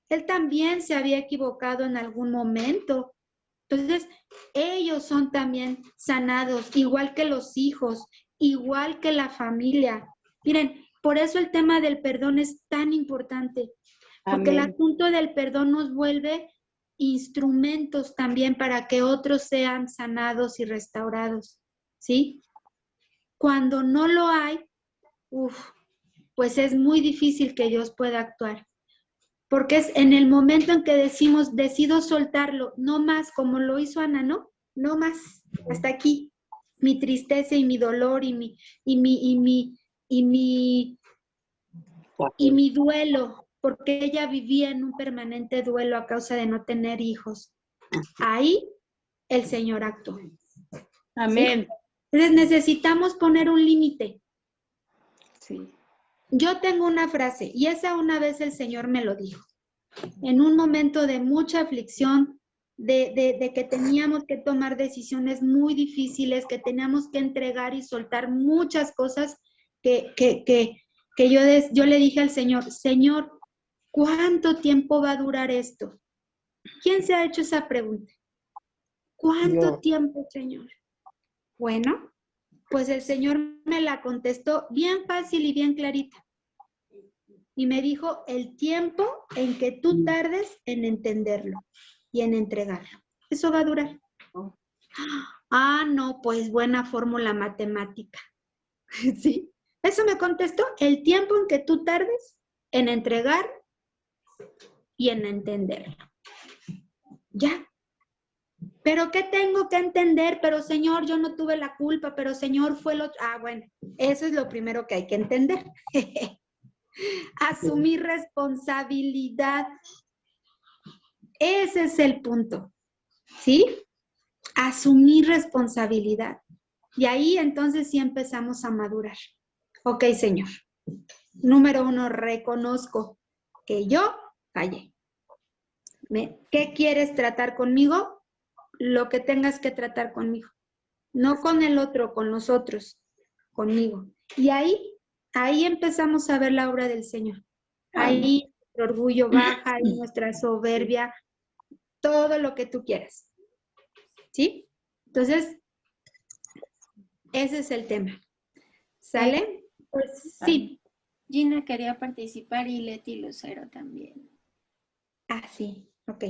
Él también se había equivocado en algún momento. Entonces, ellos son también sanados, igual que los hijos, igual que la familia. Miren, por eso el tema del perdón es tan importante, porque el asunto del perdón nos vuelve instrumentos también para que otros sean sanados y restaurados, ¿sí? Cuando no lo hay, pues es muy difícil que Dios pueda actuar. Porque es en el momento en que decimos, decido soltarlo, no más, como lo hizo Ana, ¿no? No más, hasta aquí. Mi tristeza y mi dolor y mi duelo, porque ella vivía en un permanente duelo a causa de no tener hijos. Ahí el Señor actuó. Amén. ¿Sí? Entonces necesitamos poner un límite. Sí. Yo tengo una frase, y esa una vez el Señor me lo dijo, en un momento de mucha aflicción, de que teníamos que tomar decisiones muy difíciles, que teníamos que entregar y soltar muchas cosas que yo le dije al Señor, Señor, ¿cuánto tiempo va a durar esto? ¿Quién se ha hecho esa pregunta? ¿Cuánto tiempo, Señor? Bueno, pues el Señor me la contestó bien fácil y bien clarita. Y me dijo, el tiempo en que tú tardes en entenderlo y en entregarlo. Eso va a durar. Ah, no, pues buena fórmula matemática. ¿Sí? Eso me contestó, el tiempo en que tú tardes en entregar y en entenderlo. Ya. ¿Pero qué tengo que entender? Pero Señor, yo no tuve la culpa, pero Señor fue el otro. Ah, bueno, eso es lo primero que hay que entender. Asumir responsabilidad. Ese es el punto, ¿sí? Asumir responsabilidad. Y ahí entonces sí empezamos a madurar. Ok, Señor. Número 1, reconozco que yo fallé. ¿Qué quieres tratar conmigo? Lo que tengas que tratar conmigo. No con el otro, con nosotros, conmigo. Y ahí empezamos a ver la obra del Señor. Ahí nuestro orgullo baja, ahí nuestra soberbia, todo lo que tú quieras. ¿Sí? Entonces, ese es el tema. ¿Sale? Pues sí. Gina quería participar y Leti Lucero también. Ah, sí. Ok.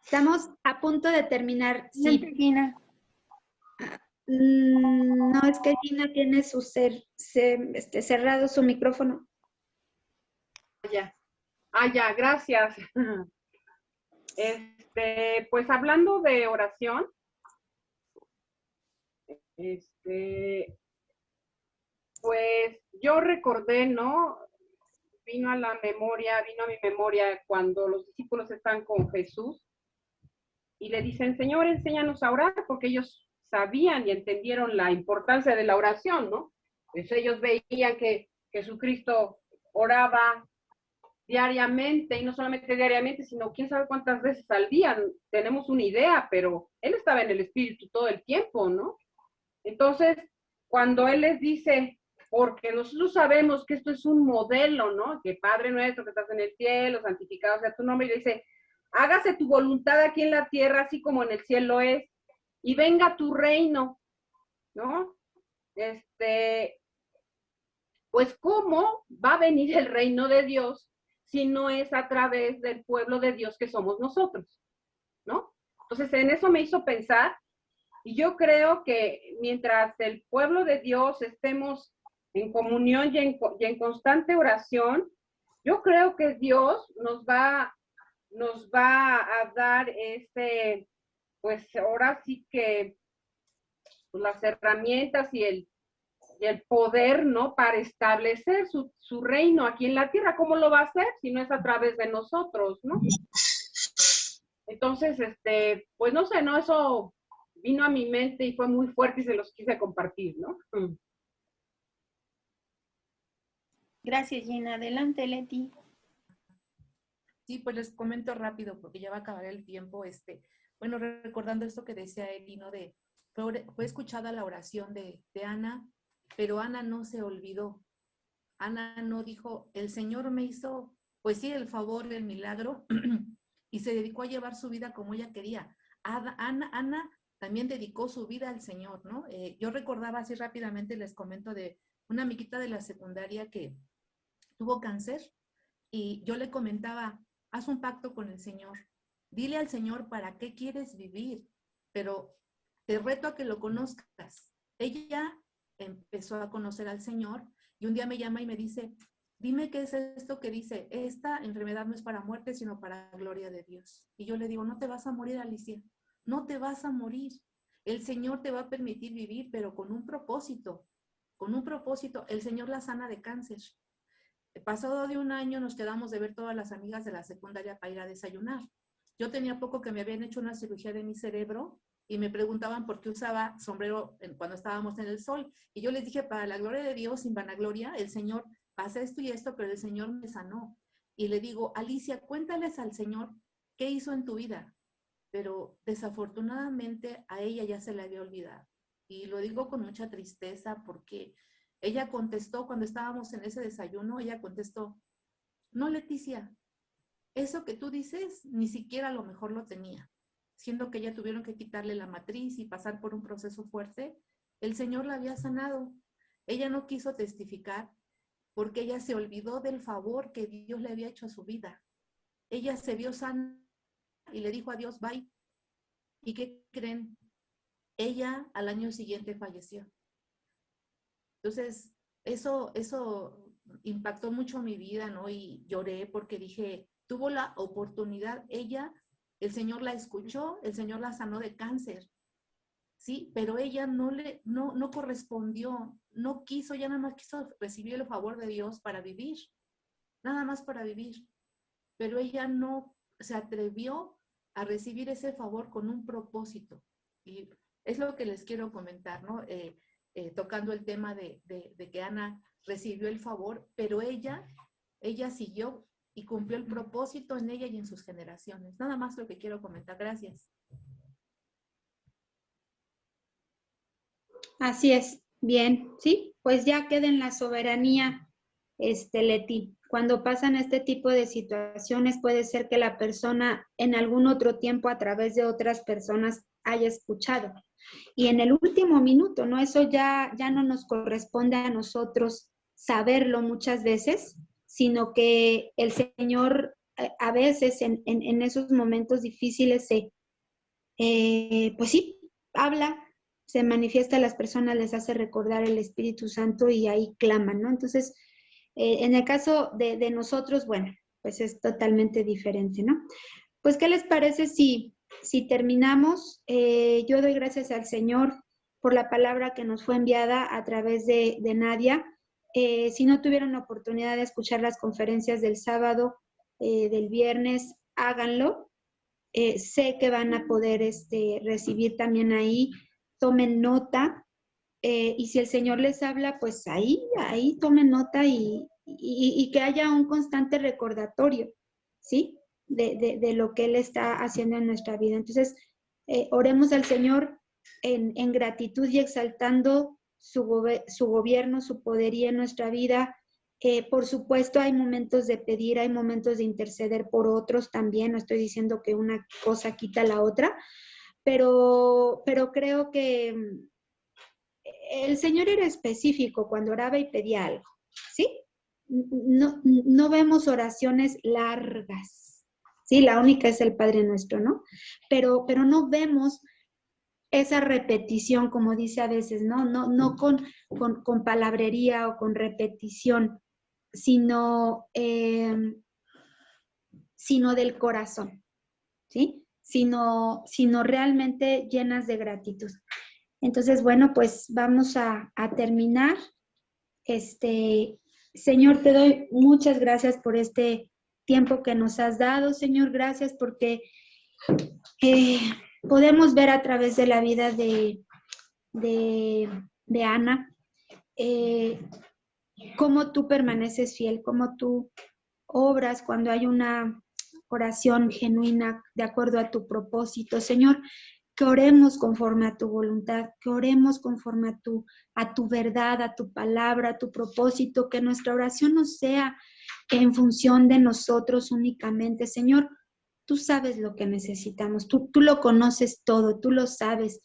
Estamos a punto de terminar. Sí. Gina. No, es que Gina tiene su cerrado su micrófono. Ya, gracias. Pues hablando de oración, pues yo recordé, ¿no? Vino a mi memoria cuando los discípulos están con Jesús y le dicen, Señor, enséñanos a orar, porque ellos sabían y entendieron la importancia de la oración, ¿no? Pues ellos veían que Jesucristo oraba diariamente, y no solamente diariamente, sino quién sabe cuántas veces al día. Tenemos una idea, pero Él estaba en el Espíritu todo el tiempo, ¿no? Entonces, cuando Él les dice, porque nosotros sabemos que esto es un modelo, ¿no? Que Padre nuestro que estás en el cielo, santificado sea tu nombre, y le dice, hágase tu voluntad aquí en la tierra, así como en el cielo es, y venga tu reino, ¿no? Pues, ¿cómo va a venir el reino de Dios si no es a través del pueblo de Dios que somos nosotros, ¿no? Entonces, en eso me hizo pensar, y yo creo que mientras el pueblo de Dios estemos en comunión y en constante oración, yo creo que Dios nos va a dar pues ahora sí que las herramientas y el poder, ¿no? Para establecer su reino aquí en la tierra. ¿Cómo lo va a hacer si no es a través de nosotros, ¿no? Entonces, pues no sé, ¿no? Eso vino a mi mente y fue muy fuerte y se los quise compartir, ¿no? Gracias, Gina. Adelante, Leti. Sí, pues les comento rápido porque ya va a acabar el tiempo. Bueno, recordando esto que decía Eli, ¿no? Fue escuchada la oración de Ana, pero Ana no se olvidó. Ana no dijo, el Señor me hizo, pues sí, el favor, el milagro, y se dedicó a llevar su vida como ella quería. Ana también dedicó su vida al Señor, ¿no? Yo recordaba así rápidamente, les comento de una amiguita de la secundaria que tuvo cáncer, y yo le comentaba, haz un pacto con el Señor, dile al Señor para qué quieres vivir, pero te reto a que lo conozcas. Ella empezó a conocer al Señor y un día me llama y me dice, dime qué es esto que dice, esta enfermedad no es para muerte, sino para gloria de Dios. Y yo le digo, no te vas a morir, Alicia, no te vas a morir. El Señor te va a permitir vivir, pero con un propósito, el Señor la sana de cáncer. Pasado de un año nos quedamos de ver todas las amigas de la secundaria para ir a desayunar. Yo tenía poco que me habían hecho una cirugía de mi cerebro y me preguntaban por qué usaba sombrero cuando estábamos en el sol. Y yo les dije, para la gloria de Dios, sin vanagloria, el Señor pasa esto y esto, pero el Señor me sanó. Y le digo, Alicia, cuéntales al Señor qué hizo en tu vida. Pero desafortunadamente a ella ya se le había olvidado. Y lo digo con mucha tristeza porque ella contestó, cuando estábamos en ese desayuno, ella contestó, no, Leticia, eso que tú dices, ni siquiera a lo mejor lo tenía. Siendo que ella tuvieron que quitarle la matriz y pasar por un proceso fuerte, el Señor la había sanado. Ella no quiso testificar porque ella se olvidó del favor que Dios le había hecho a su vida. Ella se vio sana y le dijo a Dios, bye. ¿Y qué creen? Ella al año siguiente falleció. Entonces, eso impactó mucho mi vida, ¿no? Y lloré porque dije, tuvo la oportunidad, ella, el Señor la escuchó, el Señor la sanó de cáncer, ¿sí? Pero ella no correspondió, no quiso, ya nada más quiso recibir el favor de Dios para vivir, nada más para vivir. Pero ella no se atrevió a recibir ese favor con un propósito. Y es lo que les quiero comentar, ¿no? Tocando el tema de que Ana recibió el favor, pero ella siguió y cumplió el propósito en ella y en sus generaciones. Nada más lo que quiero comentar. Gracias. Así es. Bien, sí, pues ya queda en la soberanía, Leti. Cuando pasan este tipo de situaciones, puede ser que la persona en algún otro tiempo a través de otras personas haya escuchado. Y en el último minuto, ¿no? Eso ya no nos corresponde a nosotros saberlo muchas veces, sino que el Señor a veces en esos momentos difíciles pues sí, habla, se manifiesta a las personas, les hace recordar el Espíritu Santo y ahí claman, ¿no? Entonces, en el caso de nosotros, bueno, pues es totalmente diferente, ¿no? Pues, ¿qué les parece si terminamos? Yo doy gracias al Señor por la palabra que nos fue enviada a través de Nadia. Si no tuvieron la oportunidad de escuchar las conferencias del sábado, del viernes, háganlo. Sé que van a poder recibir también ahí, tomen nota. Y si el Señor les habla, pues ahí tomen nota y que haya un constante recordatorio, ¿sí? De lo que Él está haciendo en nuestra vida. Entonces, oremos al Señor en gratitud y exaltando su gobierno, su podería en nuestra vida. Por supuesto, hay momentos de pedir, hay momentos de interceder por otros también. No estoy diciendo que una cosa quita la otra, pero creo que el Señor era específico cuando oraba y pedía algo, ¿sí? No vemos oraciones largas, Sí, la única es el Padre Nuestro, ¿no? Pero no vemos esa repetición, como dice a veces, ¿no? No con palabrería o con repetición, sino del corazón, ¿sí? Sino realmente llenas de gratitud. Entonces, bueno, pues vamos a terminar. Señor, te doy muchas gracias por este tiempo que nos has dado, Señor, gracias porque podemos ver a través de la vida de Ana cómo tú permaneces fiel, cómo tú obras cuando hay una oración genuina de acuerdo a tu propósito. Señor, que oremos conforme a tu voluntad, que oremos conforme a tu verdad, a tu palabra, a tu propósito, que nuestra oración no sea en función de nosotros únicamente. Señor, tú sabes lo que necesitamos, tú lo conoces todo, tú lo sabes.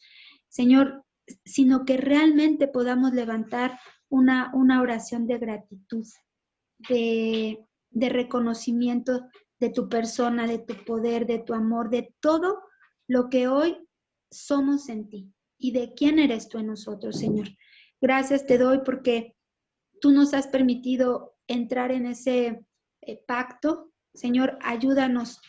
Señor, sino que realmente podamos levantar una oración de gratitud, de reconocimiento de tu persona, de tu poder, de tu amor, de todo lo que hoy somos en ti y de quién eres tú en nosotros, Señor. Gracias te doy porque tú nos has permitido entrar en ese pacto. Señor, ayúdanos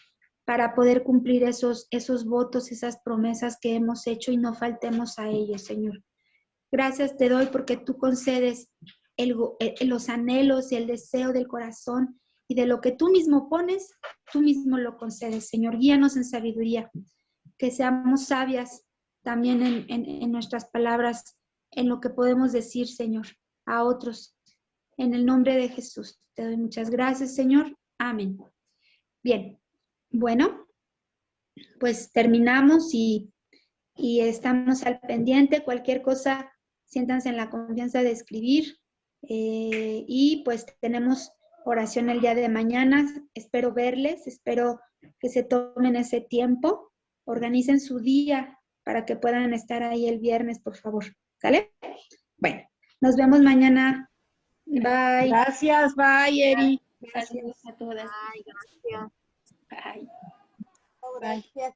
para poder cumplir esos votos, esas promesas que hemos hecho y no faltemos a ellos, Señor. Gracias te doy porque tú concedes los anhelos y el deseo del corazón y de lo que tú mismo pones, tú mismo lo concedes, Señor. Guíanos en sabiduría, que seamos sabias también en nuestras palabras, en lo que podemos decir, Señor, a otros. En el nombre de Jesús, te doy muchas gracias, Señor. Amén. Bien, bueno, pues terminamos y estamos al pendiente. Cualquier cosa, siéntanse en la confianza de escribir. Y pues tenemos oración el día de mañana. Espero verles, espero que se tomen ese tiempo. Organicen su día para que puedan estar ahí el viernes, por favor. ¿Sale? Bueno, nos vemos mañana. Bye. Gracias, bye, Eri. Saludos a todas. Ay, gracias. Bye. Gracias.